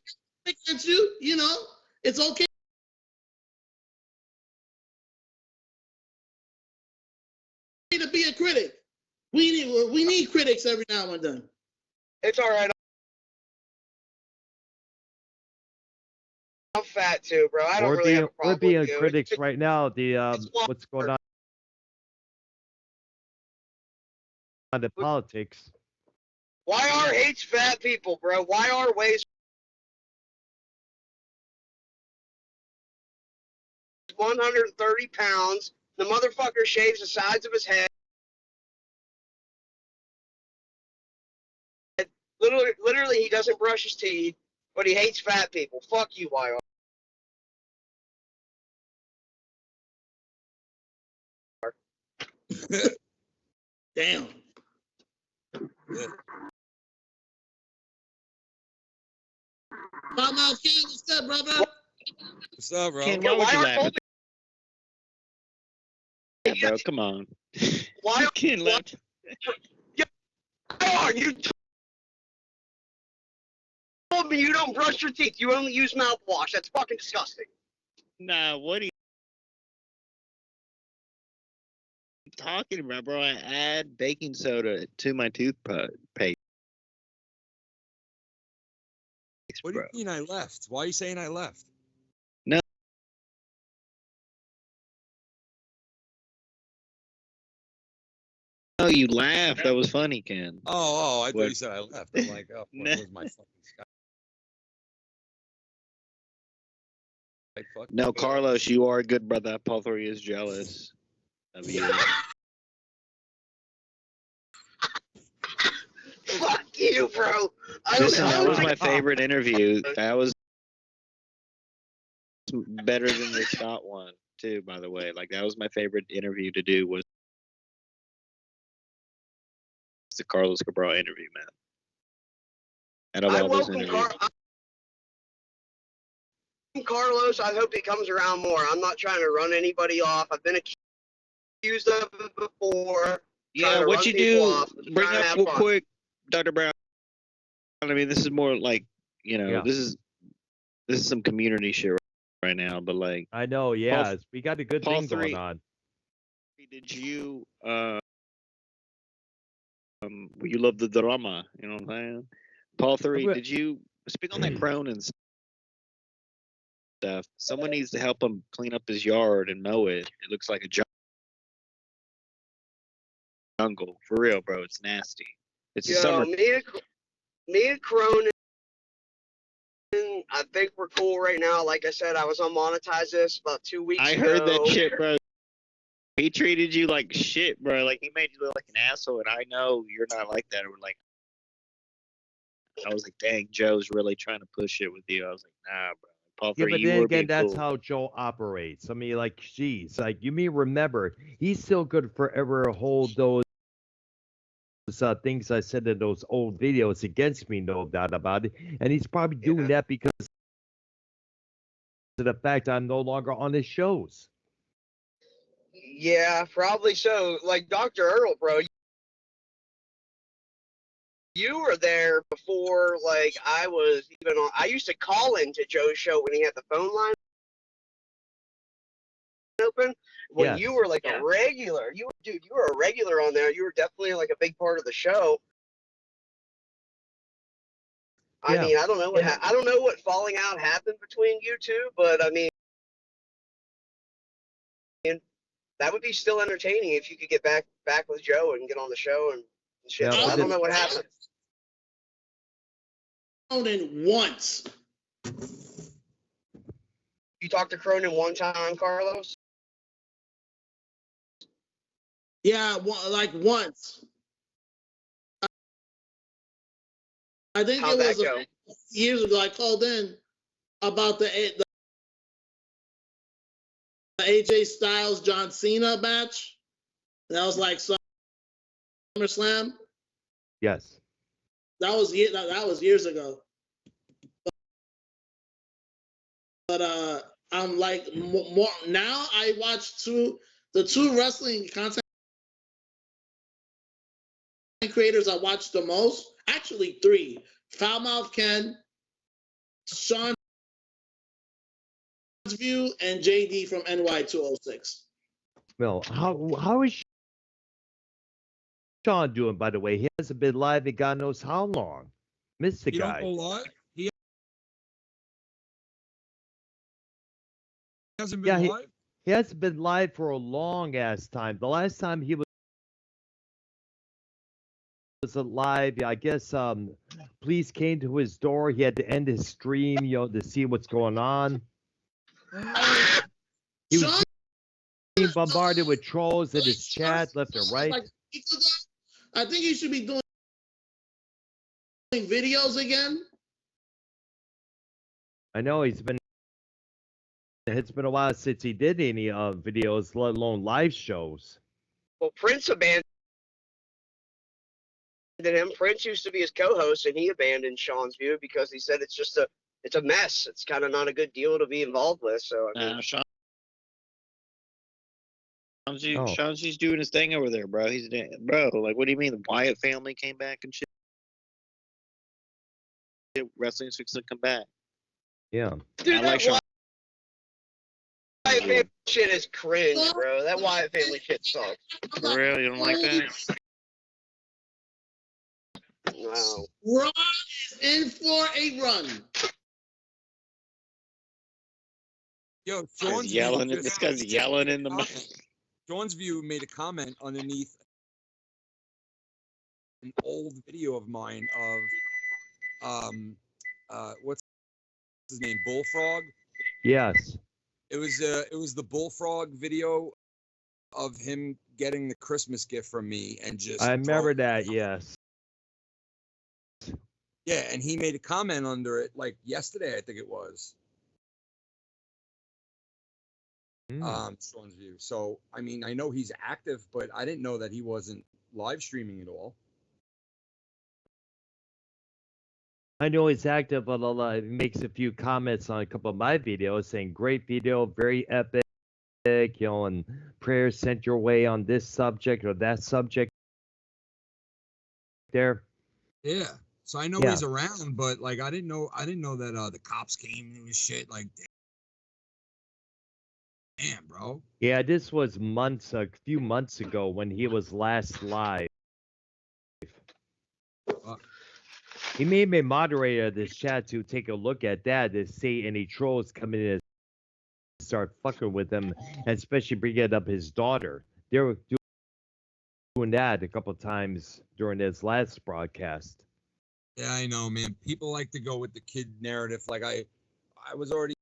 against you. You know, it's okay to be a critic. We need critics every now and then. It's all right. I'm fat too, bro. I don't We're really have being a problem being with you. critics right now. The it's smart. what's going on the politics. YR hates fat people, bro. YR weighs 130 pounds. The motherfucker shaves the sides of his head. Literally, he doesn't brush his teeth, but he hates fat people. Fuck you, YR. Damn. Mouth King, what's up, brother? what's up, bro? Ken, Yeah, why would you YR laugh told at that, bro? Come on. Why? Ken laughed. YR, you told me you don't brush your teeth. You only use mouthwash. That's fucking disgusting. Nah, what are you talking about, bro? I add baking soda to my toothpaste. What do bro. you mean I left? Why are you saying I left? No, you laughed. That was funny, Ken. Oh, I thought What? you said I left. I'm like, oh, No. what was my fucking Skype? Fuck. No, Carlos, you are a good brother. Paul 3 is jealous of you. Fuck you, bro. Listen, that was my favorite interview. That was better than the Scott one, too, by the way. Like, that was my favorite interview to do was the Carlos Cabral interview, man. Out of I all those welcome interviews. Carlos. I hope he comes around more. I'm not trying to run anybody off. I've been accused of it before. Yeah, to what run you people do, off, bring trying to up have real fun. quick, Dr. Brown. I mean, this is more like, you know, Yeah. this is some community shit right now, but like, I know, yeah. We got a good Paul thing going 3 on. did you, you love the drama, you know what I'm saying? Paul 3, Okay. did you speak on that crone and stuff? Someone needs to help him clean up his yard and mow it. It looks like a jungle. For real, bro. It's nasty. It's a summer. Me and Cronin, I think we're cool right now. Like I said, I was on Monetize This about 2 weeks I ago. heard that shit, bro. He treated you like shit, bro. Like, he made you look like an asshole, and I know you're not like that. Or like, I was like, dang, Joe's really trying to push it with you. I was like, nah, bro. Paul Yeah, 3, but you then were again, being that's cool. how Joe operates. I mean, like, geez, like you may remember, he still could forever hold those things I said in those old videos against me, no doubt about it. And he's probably doing that because of the fact I'm no longer on his shows. Yeah, probably so. Like Dr. Earl, bro. You were there before, like, I was even on. I used to call into Joe's show when he had the phone line open. When Yes. you were like a regular, you were a regular on there. You were definitely like a big part of the show. I mean, I don't know what I don't know what falling out happened between you two, but I mean, that would be still entertaining if you could get back with Joe and get on the show and shit. Yeah, But but I don't know what happened. Cronin once. You talked to Cronin one time, Carlos? Yeah, like once. I think How'd it was that go? years ago. I called in about the AJ Styles John Cena match. That was like SummerSlam. Yes. That was years ago. But I'm like more now. I watch the two wrestling content creators I watch the most. Actually, three: Foulmouth Ken, Sean's View, and JD from NY206. Well, how is Sean doing, by the way? He hasn't been live in God knows how long. Missed the You don't guy. go live? He hasn't been live? He hasn't been live for a long ass time. The last time he was live, I guess police came to his door. He had to end his stream, to see what's going on. He was being bombarded with trolls in his chat left and right. I think he should be doing videos again. I know it's been a while since he did any videos, let alone live shows. Well, Prince abandoned him. Prince used to be his co-host, and he abandoned Sean's View because he said it's a mess. It's kind of not a good deal to be involved with. So I mean, Sean's just doing his thing over there, bro. Bro, like, what do you mean? The Wyatt family came back and shit? Wrestling's fixing to come back. Yeah. Dude, I like Sean. Wyatt family shit is cringe, bro. That Wyatt family shit sucks. For real, you don't like that? Wow. Ron is in for a run. Yo, This Sean's yelling. view This just guy's yelling in the mic. Sean's view made a comment underneath an old video of mine of what's his name, Bullfrog. Yes. It was the Bullfrog video of him getting the Christmas gift from me and just I remember throwing- that, yes. Yeah, and he made a comment under it like yesterday, I think it was. Sean's view. So I mean, I know he's active, but I didn't know that he wasn't live streaming at all. I know he's active, but he makes a few comments on a couple of my videos saying, great video, very epic, you know, and prayers sent your way on this subject or that subject there. Yeah. So I know Yeah. he's around, but like I didn't know that the cops came and it was shit. Like, damn, bro. Yeah, this was a few months ago when he was last live. He made me moderator of this chat to take a look at that to see any trolls coming in and start fucking with him, and especially bringing up his daughter. They were doing that a couple times during his last broadcast. Yeah, I know, man. People like to go with the kid narrative. Like I was already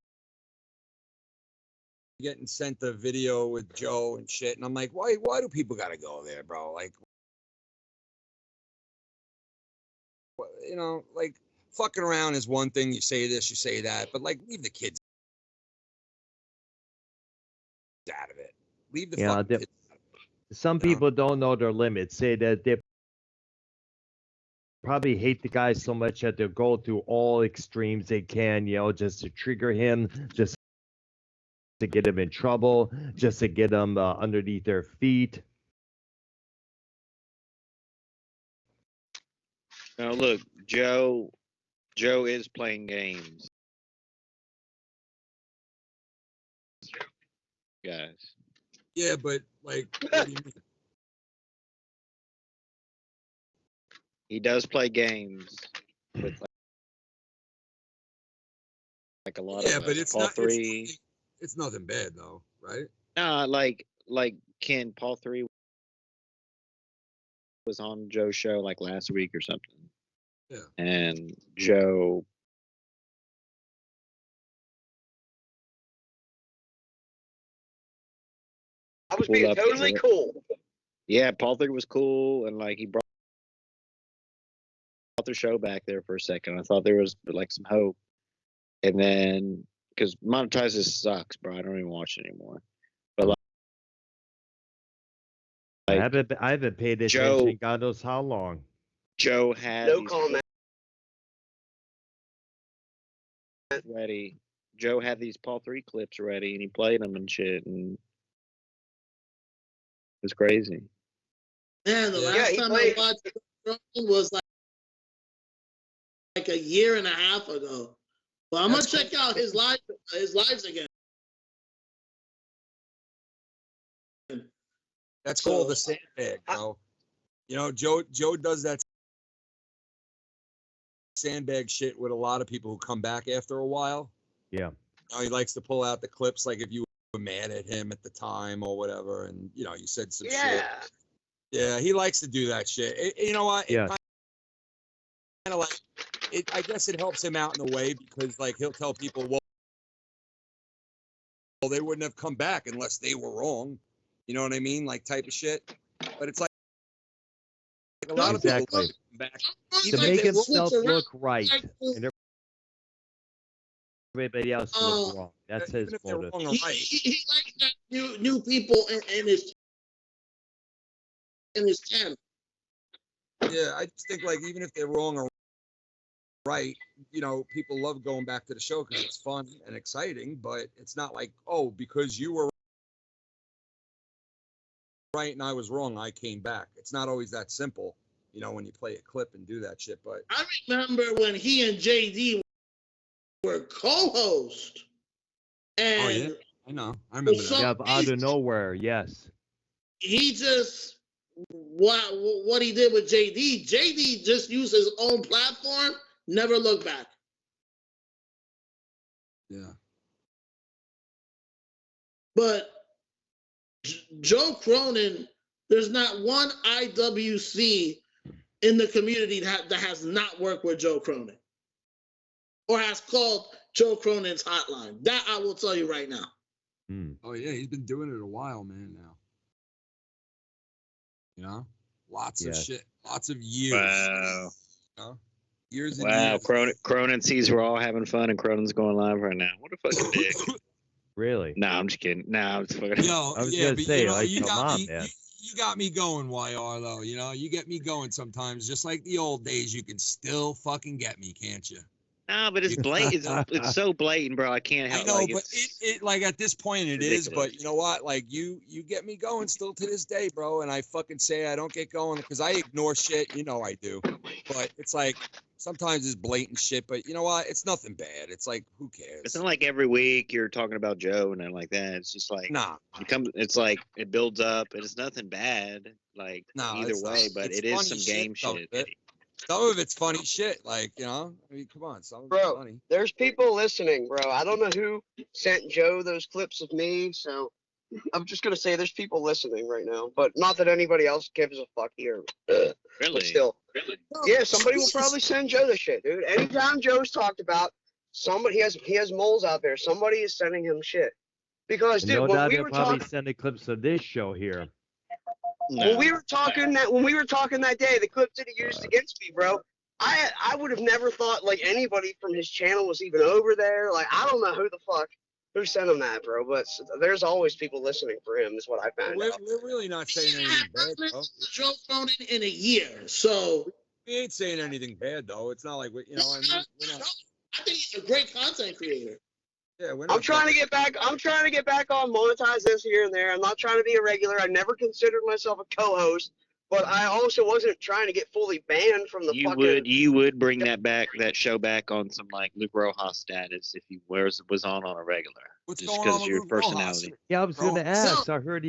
getting sent the video with Joe and shit, and I'm like, why do people gotta go there, bro? Like, you know, like fucking around is one thing. You say this, you say that, but like leave the kids out of it. Leave the fucking kids out of it. Some people don't know their limits. Say that they probably hate the guy so much that they'll go through all extremes they can, you know, just to trigger him, just to get him in trouble, just to get him underneath their feet. Now look, Joe is playing games, guys. Yeah, but like, what do you mean? He does play games with like a lot Yeah, of but it's Paul not. Three. It's nothing bad though, right? No, like Ken, Paul 3 was on Joe's show like last week or something. Yeah. And Joe I was pulled being up to totally it. cool. Yeah, Paul 3 was cool, and like he brought the show back there for a second. I thought there was like some hope. And then because monetizes sucks, bro. I don't even watch it anymore. But like I haven't paid Joe- attention God knows how long. Joe had No these comment. ready. Joe had these Paul 3 clips ready, and he played them and shit, and it was crazy. Man, the Yeah, last he time played- I watched Joe Rogan was like a year and a half ago. But I'm gonna That's check out his lives again. That's So- called the sandbag, bro. You know, Joe does that sandbag shit with a lot of people who come back after a while. Yeah. You know, he likes to pull out the clips, like if you were mad at him at the time or whatever, and you know, you said some shit. Yeah. Yeah, he likes to do that shit. You know what? Yeah. Kind of like it. I guess it helps him out in a way because, like, he'll tell people, well, they wouldn't have come back unless they were wrong. You know what I mean? Like type of shit. But it's like a lot of people Exactly. come back. To Even make if they himself switch around. look right, and everybody else look wrong. That's even his if they're motive. wrong or He, right. he likes that new people in his channel. Yeah, I just think like even if they're wrong or right, you know, people love going back to the show because it's fun and exciting. But it's not like, oh, because you were right and I was wrong, I came back. It's not always that simple, you know, when you play a clip and do that shit. But I remember when he and JD were co-hosts. And oh yeah, I know, I remember So- that. Yeah, out of nowhere, yes. he just what he did with JD. JD just used his own platform, never looked back. Yeah. But Joe Cronin, there's not one IWC in the community that has not worked with Joe Cronin or has called Joe Cronin's hotline. That I will tell you right now. Oh yeah, he's been doing it a while, man. Now, you know, lots of shit, lots of years. Wow. You know? Years and Wow. years. Cronin sees we're all having fun, and Cronin's going live right now. What a fucking dick. Really? No, I'm just kidding. No, I'm just fucking. Yo, I was yeah, gonna but say, you know, like, you come got on, me. man. You got me going, YR, though. You know, you get me going sometimes. Just like the old days, you can still fucking get me, can't you? No, but it's blatant. It's so blatant, bro. I can't help. I know, like, but it like at this point it is. ridiculous. But you know what? Like you get me going still to this day, bro. And I fucking say I don't get going because I ignore shit. You know I do. But it's like sometimes it's blatant shit. But you know what? It's nothing bad. It's like who cares? It's not like every week you're talking about Joe and then like that. It's just like Nah. It's like it builds up and it's nothing bad. Like No, either it's way, not. but It's it is funny some shit, game some of shit. it. Some of it's funny shit. Like you know, I mean, come on, some of it's Bro, funny. there's people listening, bro. I don't know who sent Joe those clips of me, so I'm just gonna say there's people listening right now. But not that anybody else gives a fuck here. But Really? still, yeah, somebody will probably send Joe the shit, dude. Anytime Joe's talked about somebody, he has moles out there. Somebody is sending him shit because, And dude, no when doubt we they're were probably talking. sending clips of this show here. No. When we were talking that day, the clips that he used against me, bro, I would have never thought like anybody from his channel was even over there. Like I don't know who the fuck who sent him that, bro. But there's always people listening for him. Is what I found out. We're really not saying anything bad, though. Joe Cronin in a year, so We ain't saying anything bad though. It's not like you know. I mean, we're not. I think he's a great content creator. Yeah, we're not. I'm trying to get back on monetize this here and there. I'm not trying to be a regular. I never considered myself a co-host, but I also wasn't trying to get fully banned from the fucking. You would bring that show back on some like Luke Rojas status if he was on a regular. What's just going because on of with your Luke Rojas? personality. Yeah, I was going to Bro, ask. I heard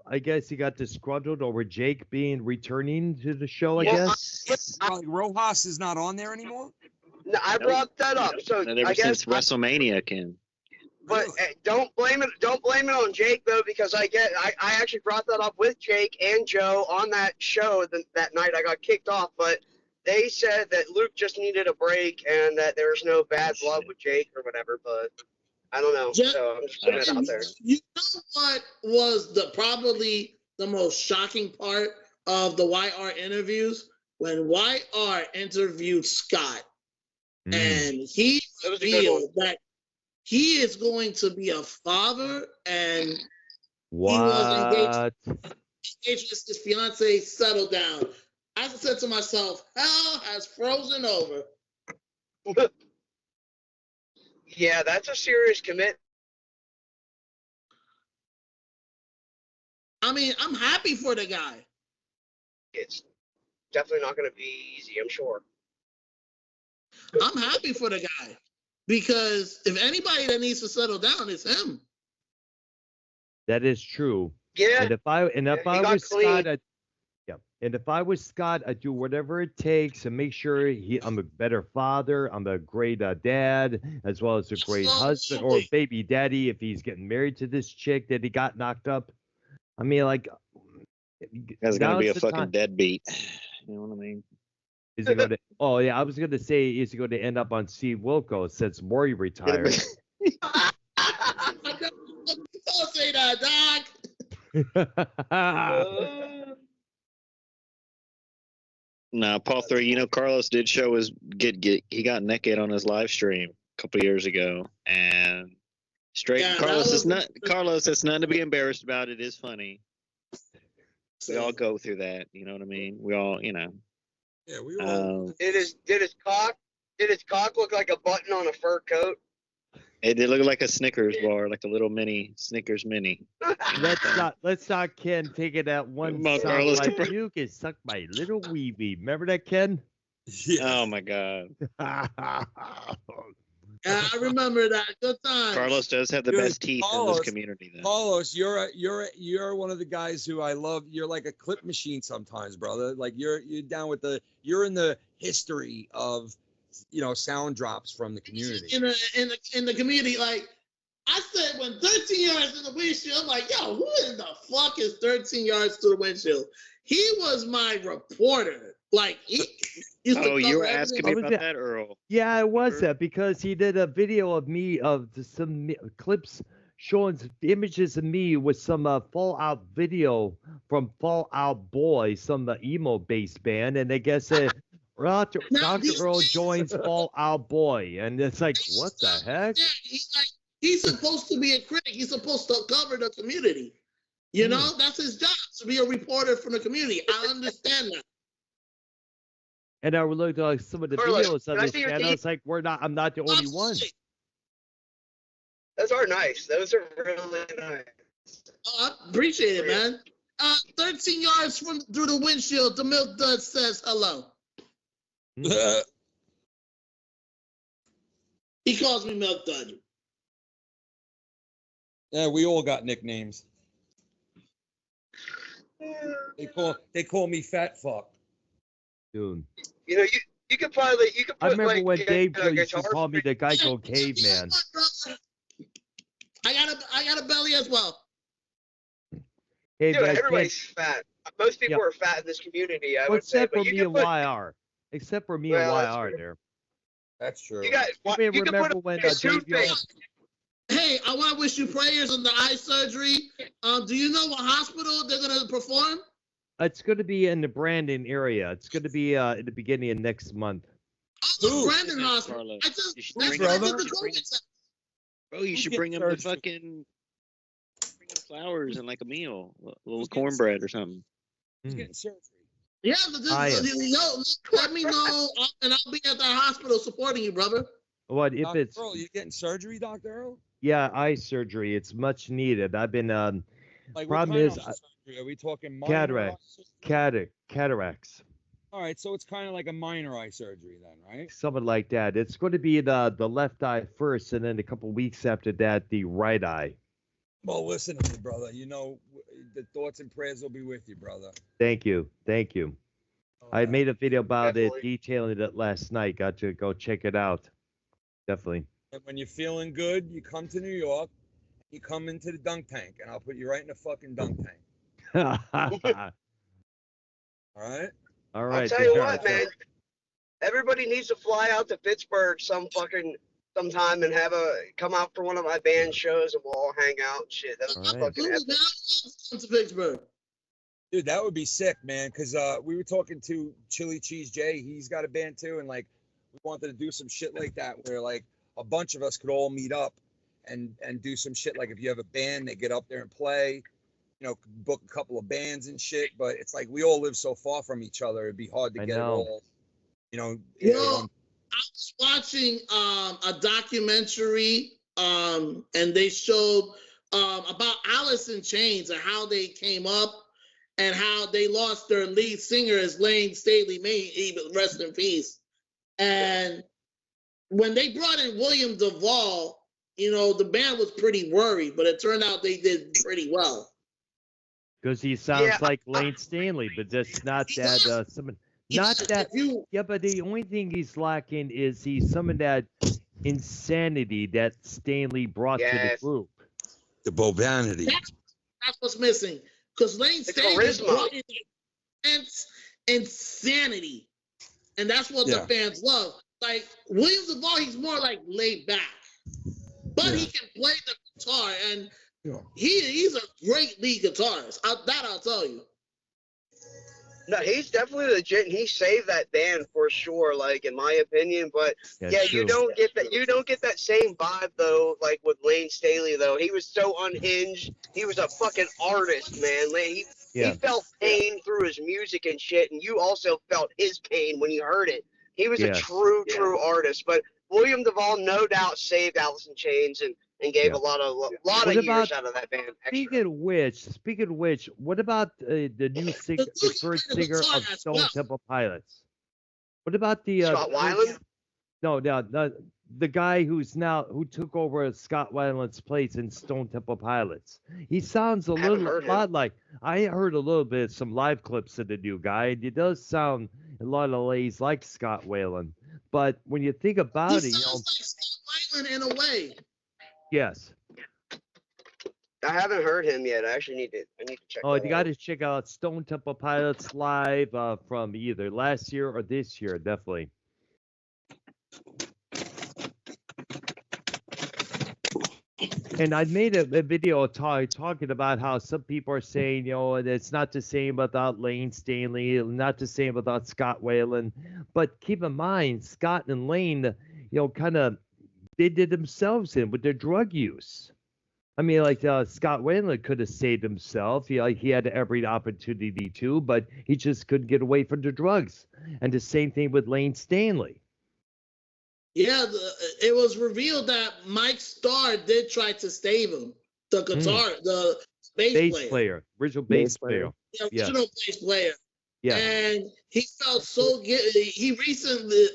I guess he got disgruntled over Jake being returning to the show, I Well, guess. Like Rojas is not on there anymore. No, I brought that up. So Not ever I guess since WrestleMania, Ken. But Really? don't blame it on Jake though, because I actually brought that up with Jake and Joe on that show that night. I got kicked off, but they said that Luke just needed a break and that there was no bad blood with Jake or whatever. But I don't know. So I'm just putting it out there. You know what was probably the most shocking part of the YR interviews? When YR interviewed Scott and he revealed that he is going to be a father and What? he was engaged with his fiance, settled down. I said to myself, hell has frozen over. Yeah, that's a serious commit. I mean, I'm happy for the guy. It's definitely not going to be easy, I'm sure. I'm happy for the guy because if anybody that needs to settle down, it's him. That is true. Yeah. And if I was clean. Scott, and if I was Scott, I'd do whatever it takes to make sure I'm a better father, I'm a great dad, as well as a great husband or baby daddy if he's getting married to this chick that he got knocked up. I mean, like, That's gonna be a now's the fucking time. deadbeat. You know what I mean? Is it going to? Oh yeah, I was going to say, is it going to end up on Steve Wilkos since Maury retired? Don't say that, Doc. Nah, Paul 3, you know, Carlos did show his he got naked on his live stream a couple years ago, and Carlos it's nothing to be embarrassed about. It is funny. We all go through that, you know what I mean? We all, you know. Yeah, we all. Did his cock look like a button on a fur coat? It did look like a Snickers bar, like a little mini Snickers mini. Let's not Ken take it at one side Carlos, like you can suck my little wee wee. Remember that, Ken? Yeah. Oh my God. Yeah, I remember that. Good time. Carlos does have the Dude, best teeth in Carlos- this community. Then. Carlos, you're one of the guys who I love. You're like a clip machine sometimes, brother. Like you're down with you're in the history of sound drops from the community. In the community, like I said, when 13 yards in the windshield, I'm like, yo, who in the fuck is 13 yards to the windshield? He was my reporter. Like he used to Oh, you cover were asking everything. me about that, Earl. Yeah, it was Remember? that because he did a video of me of some clips showing images of me with some Fallout video from Fallout Boy, some emo based band, and I guess Dr. Now, Dr. these Earl things- joins Fallout Boy, and it's like, what the heck? Yeah, he's supposed to be a critic. He's supposed to cover the community. You know, that's his job, to be a reporter from the community. I understand that. And I looked at some of the Carlos, videos can on I this see your channel. teeth? It's like I'm not the only one. Those are nice. Those are really nice. Oh, I appreciate it, man. 13 yards through the windshield, the milk dud says hello. He calls me Milk Dud. Yeah, we all got nicknames. They call me Fat Fuck. Dude. You know, you could put I remember like, when Dave a used to guitar call me the Geico You know Caveman. what, brother? I got a belly as well. Hey, Dude, man, everybody's fat. Most people are fat in this community, I would say. except for But you me can and put, YR. Except for me Well, and that's YR true. there. That's true. you got. I mean, You can remember put when a Dave toothpaste. Hey, I want to wish you prayers on the eye surgery. Do you know what hospital they're going to perform? It's going to be in the Brandon area. It's going to be at the beginning of next month. Oh, Who? Brandon Hospital. Carlos. I just, You should that's bring where I him- did the you should bring COVID test. Bro, you Who's should getting bring him the surgery? fucking flowers and like a meal, a little cornbread or something. Who's Mm. getting surgery? Yeah, Aya. let me know, and I'll be at the hospital supporting you, brother. What if Dr. it's Earl, you getting surgery, Dr. Earl? eye surgery? It's much needed. I've been Like Problem what kind is, of surgery? Are we talking minor cataract. eye surgery? Cataracts, All right, so it's kind of like a minor eye surgery then, right? something like that. It's going to be the left eye first, and then a couple weeks after that, the right eye. Well, listen to me, brother. The thoughts and prayers will be with you, brother. Thank you. I made a video about Definitely. it, detailing it last night. Got to go check it out. Definitely. And when you're feeling good, you come to New York, you come into the dunk tank, and I'll put you right in the fucking dunk tank. All All right? right. I'll tell you there, what, man. Everybody needs to fly out to Pittsburgh sometime and come out for one of my band shows and we'll all hang out and shit. That's All right. fucking Absolutely, epic. man. I love to come to Pittsburgh. Dude, that would be sick, man. Because we were talking to Chili Cheese Jay. He's got a band too, and like we wanted to do some shit like that, where like a bunch of us could all meet up and do some shit. Like if you have a band, they get up there and play. Book a couple of bands and shit. But it's like we all live so far from each other. It'd be hard to I get it know. all. Well, I was watching a documentary, and they showed about Alice in Chains and how they came up and how they lost their lead singer as Lane Staley, may even rest in peace. And when they brought in William Duvall, the band was pretty worried, but it turned out they did pretty well. Because he sounds Yeah. like Lane Stanley, but that's not He that. does. Not that. If you, Yeah, but the only thing he's lacking is some of that insanity that Stanley brought to the Yes. group. The bobanity. that's what's missing. Because Lane The Staley charisma. brought in intense insanity. And that's what Yeah. the fans love. Like William Duvall, he's more like laid back. But he can play the guitar, and he's a great lead guitarist. I'll tell you. No, he's definitely legit, and he saved that band for sure, like in my opinion. But yeah, true. you don't get that. You don't get that same vibe though, like with Lane Staley though. He was so unhinged. He was a fucking artist, man. Like, he felt pain through his music and shit, and you also felt his pain when you heard it. He was a Yes. true artist. But William Duvall, no doubt, saved Alice in Chains and gave a lot of What years about- out of that band. Extra. Speaking of which, what about the new the first singer of Stone Temple Pilots? What about the Scott Weiland? No, the guy who took over Scott Weiland's place in Stone Temple Pilots. He sounds a Haven't little heard him. lot like I heard a little bit some live clips of the new guy, and he does sound a lot of ways like Scott Weiland. But when you think He about it, sounds like Steve Weiland in a way. yes. I haven't heard him yet. I need to check Oh, that you out. got to check out Stone Temple Pilots live from either last year or this year, definitely. And I made a video talking about how some people are saying, it's not the same without Lane Stanley, not the same without Scott Weiland. But keep in mind, Scott and Lane, kind of they did themselves in with their drug use. I mean, like Scott Weiland could have saved himself. He had every opportunity to, but he just couldn't get away from the drugs. And the same thing with Lane Stanley. Yeah, it was revealed that Mike Starr did try to save him. The guitar, the bass player. Original bass player. The original bass player. Yeah. And he felt so guilty. He recently,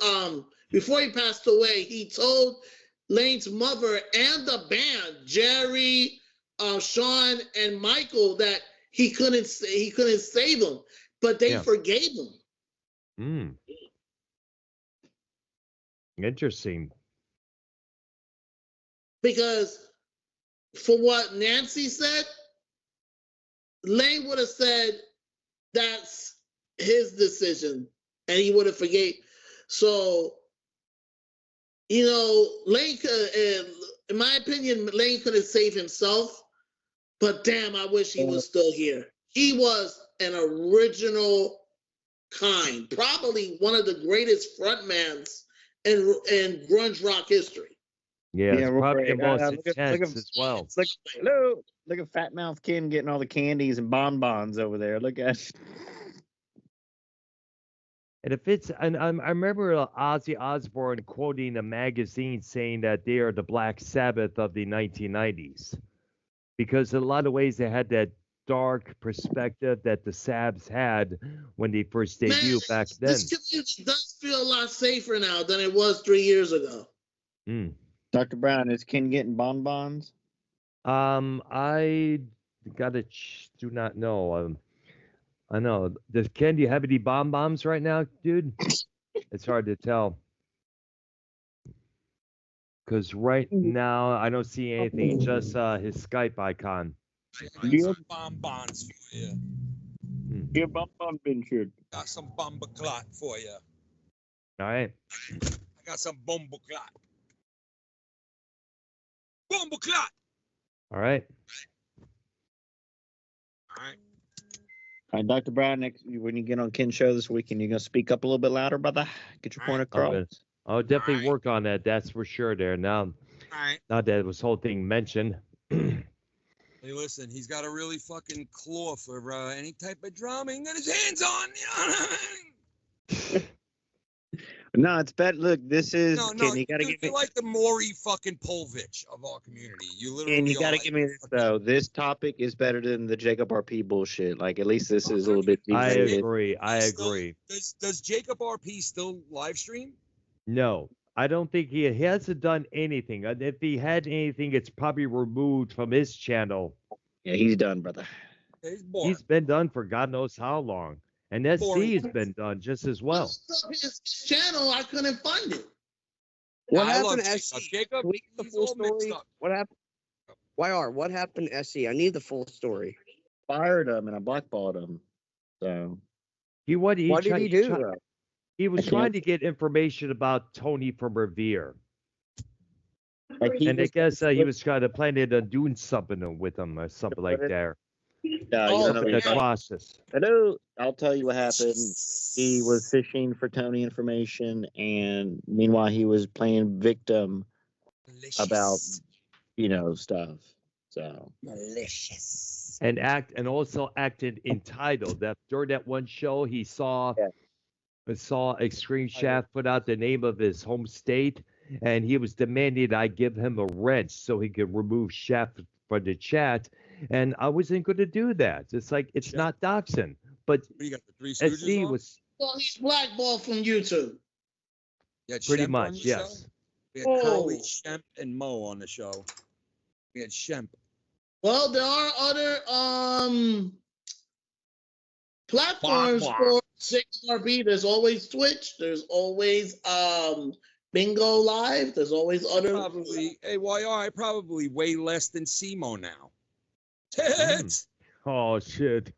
before he passed away, he told Lane's mother and the band, Jerry, Sean, and Michael, that he couldn't save him, but they forgave him. Interesting. Because for what Nancy said, Lane would have said that's his decision, and he would have forgave. So, Lane could, in my opinion, Lane could have saved himself, but damn, I wish he was still here. He was an original kind, probably one of the greatest frontmans in grunge rock history. Yeah, it's probably the most look intense as well. Look at Fat Mouth Ken getting all the candies and bonbons over there. Look at. And if it's, and I remember Ozzy Osbourne quoting a magazine saying that they are the Black Sabbath of the 1990s, because in a lot of ways they had that dark perspective that the Sabs had when they first debuted back then. This community does feel a lot safer now than it was 3 years ago. Dr. Brown, is Ken getting bonbons? I do not know. I know. Ken, do you have any bombs right now, dude? It's hard to tell. Because right now I don't see anything, just his Skype icon. Some bonbons for you. Your bonbon been shared. Got some bomba clot for you. All right. I got some bomba clot. Bomba clot. All right. All right. All right, Dr. Brown, when you get on Ken's show this weekend, you're going to speak up a little bit louder, brother? Get your point across. I'll definitely work on that. That's for sure there. Now that this whole thing mentioned. Hey, listen, he's got a really fucking claw for any type of drama he can get his hands on. You know what I mean? No, it's better. Look, this is. No, Ken, you gotta you're give me like the Maury fucking Povich of our community. You literally. And you got to give me this though. This topic is better than the Jacob RP bullshit. Like at least this is a little bit. I agree. Does Jacob RP still live stream? No, I don't think he hasn't done anything. If he had anything, it's probably removed from his channel. Yeah, he's done, brother. He's been done for God knows how long. And SC has been done just as well. His channel, I couldn't find it. What happened to SC? Jacob, Can we get the full story? What happened? YR, what happened to SC? I need the full story. Fired him and I blackballed him. So what did he do? He was trying to get information about Tony from Revere. And I guess he was kind of planning on doing something with him or something like that. Hello, I'll tell you what happened. He was fishing for Tony information, and meanwhile he was playing victim about stuff. So malicious. And also acted entitled. That during that one show he saw a screenshot put out the name of his home state, and he was demanding I give him a wrench so he could remove Shaft from the chat. And I wasn't going to do that. It's like, it's not doxing. But you got the Three Stooges Well, he's blackballed from YouTube. Pretty much, yes. We had Curly, Oh. Shemp, and Mo on the show. We had Shemp. Well, there are other platforms Blah, blah. for 6RB. There's always Twitch. There's always Bingo Live. There's always other. Probably AYR. Probably way less than Simo now. Mm. Tits. Oh shit.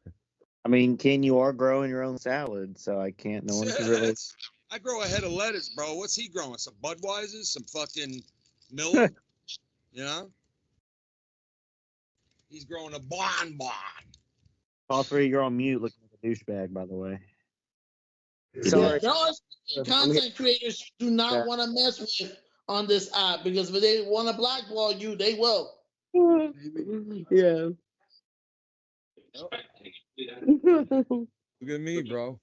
I mean, Ken, you are growing your own salad, so I can't. No one can really. Tits. I grow a head of lettuce, bro. What's he growing? Some Budweisers? Some fucking Miller? You know? He's growing a bonbon. All three, you're on mute, looking like a douchebag, by the way. Sorry. There are content creators you do not Yeah. want to mess with on this app because if they want to blackball you, they will. Yeah. Look at me, bro.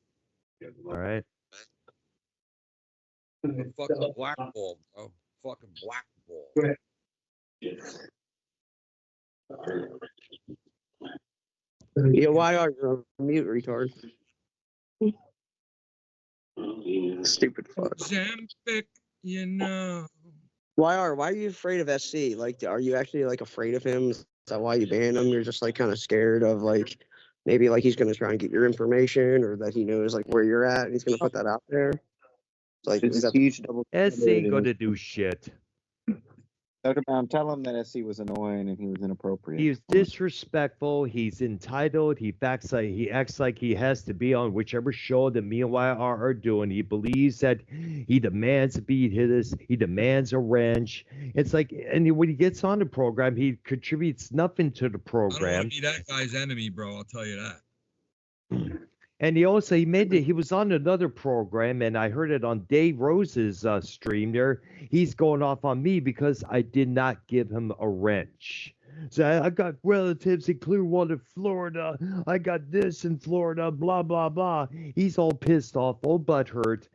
All right. I'm a fucking black ball, bro. Fucking black ball. Yeah, why are you on mute, retard? Stupid fuck. Ozempic, you know. Why are you afraid of SC? Like, are you actually like afraid of him? Is that why you banned him? You're just like kind of scared of like maybe like he's gonna try and get your information, or that he knows like where you're at and he's gonna put that out there. Like, It's is a that huge double. SC ain't gonna do shit. Dr. Brown, tell him that SC was annoying and he was inappropriate. He's disrespectful. He's entitled. He acts like he has to be on whichever show that me and YR are doing. He believes that he demands to be his. He demands a wrench. It's like, and when he gets on the program, he contributes nothing to the I don't program. want to be that guy's enemy, bro. I'll tell you that. And he was on another program, and I heard it on Dave Rose's stream there. He's going off on me because I did not give him a wrench. So I got relatives in Clearwater, Florida. I got this in Florida, blah, blah, blah. He's all pissed off, all butthurt.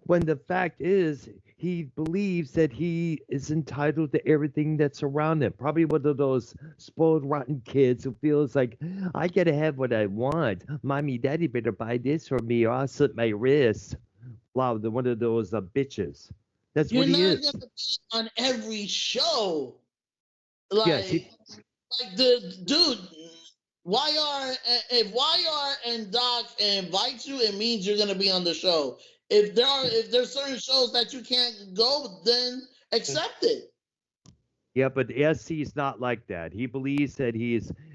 When the fact is, he believes that he is entitled to everything that's around him. Probably one of those spoiled, rotten kids who feels like, I gotta have what I want. Mommy, daddy better buy this for me or I'll slit my wrist. Wow, one of those bitches. That's You're what he not is. gonna be on every show. Like, Yes, like the dude, if YR and Doc invite you, it means you're gonna be on the show. If there's certain shows that you can't go, then accept it. Yeah, but SC's not like that. He believes that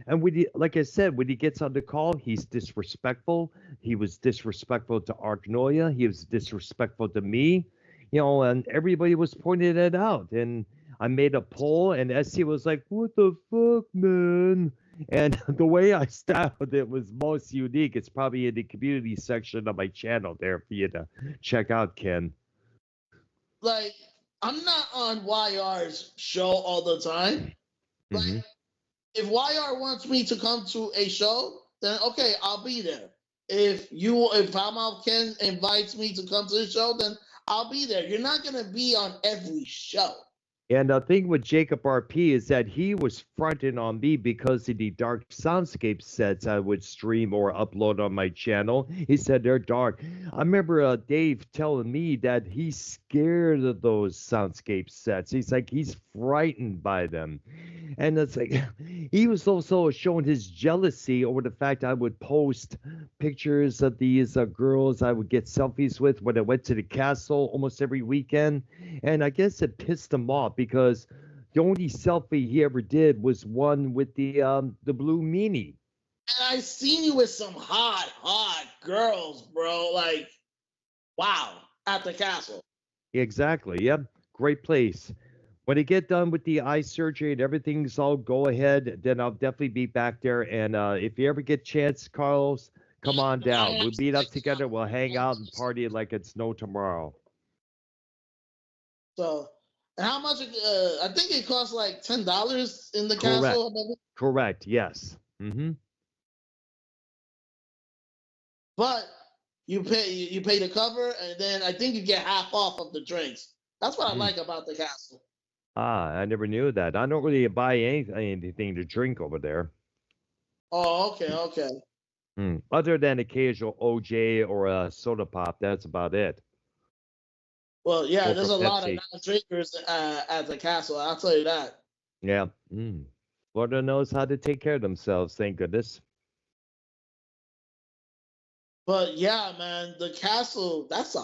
and like I said, when he gets on the call, he's disrespectful. He was disrespectful to Arcnoia. He was disrespectful to me, and everybody was pointing it out. And I made a poll, and SC was like, "What the fuck, man?" And the way I styled it was most unique. It's probably in the community section of my channel there for you to check out, Ken. Like, I'm not on YR's show all the time. Like, Mm-hmm. if YR wants me to come to a show, then okay, I'll be there. If Palmouth Ken invites me to come to the show, then I'll be there. You're not gonna be on every show. And the thing with Jacob RP is that he was fronting on me because of the dark soundscape sets I would stream or upload on my channel. He said they're dark. I remember Dave telling me that he's scared of those soundscape sets. He's like, he's frightened by them. And it's like, he was also showing his jealousy over the fact I would post pictures of these girls I would get selfies with when I went to the castle almost every weekend. And I guess it pissed him off because the only selfie he ever did was one with the blue meanie. And I seen you with some hot girls, bro. Like, wow, at the castle. Exactly. Yep. Great place. When I get done with the eye surgery and everything's all go ahead, then I'll definitely be back there. And if you ever get a chance, Carlos, come on down. We'll meet up together. We'll hang out and party like it's no tomorrow. So, and how much? I think it costs like $10 in the castle. Correct. Yes. Mm-hmm. But you pay the cover, and then I think you get half off of the drinks. That's what I like about the castle. Ah, I never knew that. I don't really buy anything to drink over there. Oh, okay. Other than occasional OJ or a soda pop, that's about it. Well, yeah, Or there's for a lot of Pepsi. non-drinkers at the castle. I'll tell you that. Yeah. Florida knows how to take care of themselves, thank goodness. But yeah, man, the castle, that's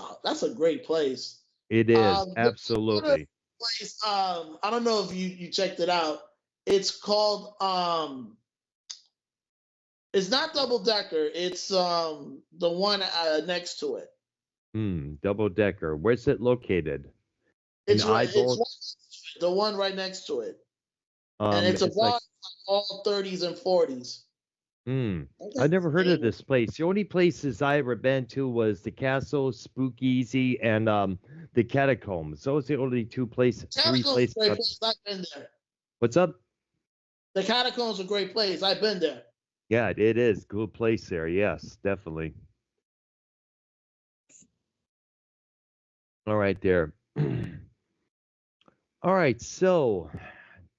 a great place. It is, There's another absolutely. place, I don't know if you checked it out. It's called it's not double decker, it's the one next to it. Double decker. Where's it located? In It's Eyebolt? the one right next to it. And it's a It's bar like, all 30s and 40s. I've never heard of this place. The only places I ever been to was the Castle, Speakeasy, and the Catacombs. Those are the only three places. Catacombs is a great place. I've been there. What's up? The Catacombs is a great place. I've been there. Yeah, it is. Good place there. Yes, definitely. All right, there. All right, so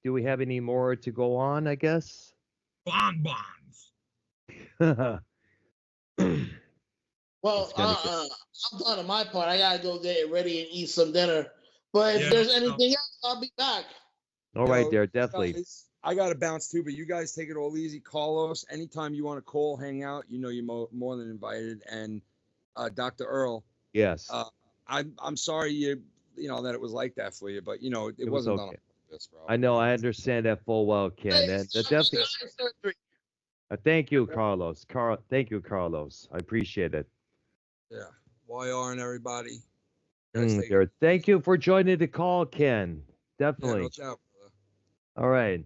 do we have any more to go on, I guess? Bonbons. Well, I'm done on my part. I gotta go get ready and eat some dinner. But if there's anything else, I'll be back. All right, there, definitely. Guys, I got to bounce too, but you guys take it all easy. Carlos, anytime you want to call, hang out, you know you're more than invited. And Dr. Earl, Yes. I'm sorry you know that it was like that for you, but you know it wasn't done on purpose, bro. I know, I understand that full well, Ken. And definitely. Thank you, Carlos. Thank you, Carlos. I appreciate it. Yeah. YR and everybody. Thank you for joining the call, Ken. Definitely. Yeah, no doubt, brother. All right.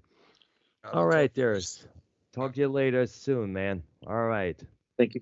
All right, there. Talk to you later soon, man. All right. Thank you.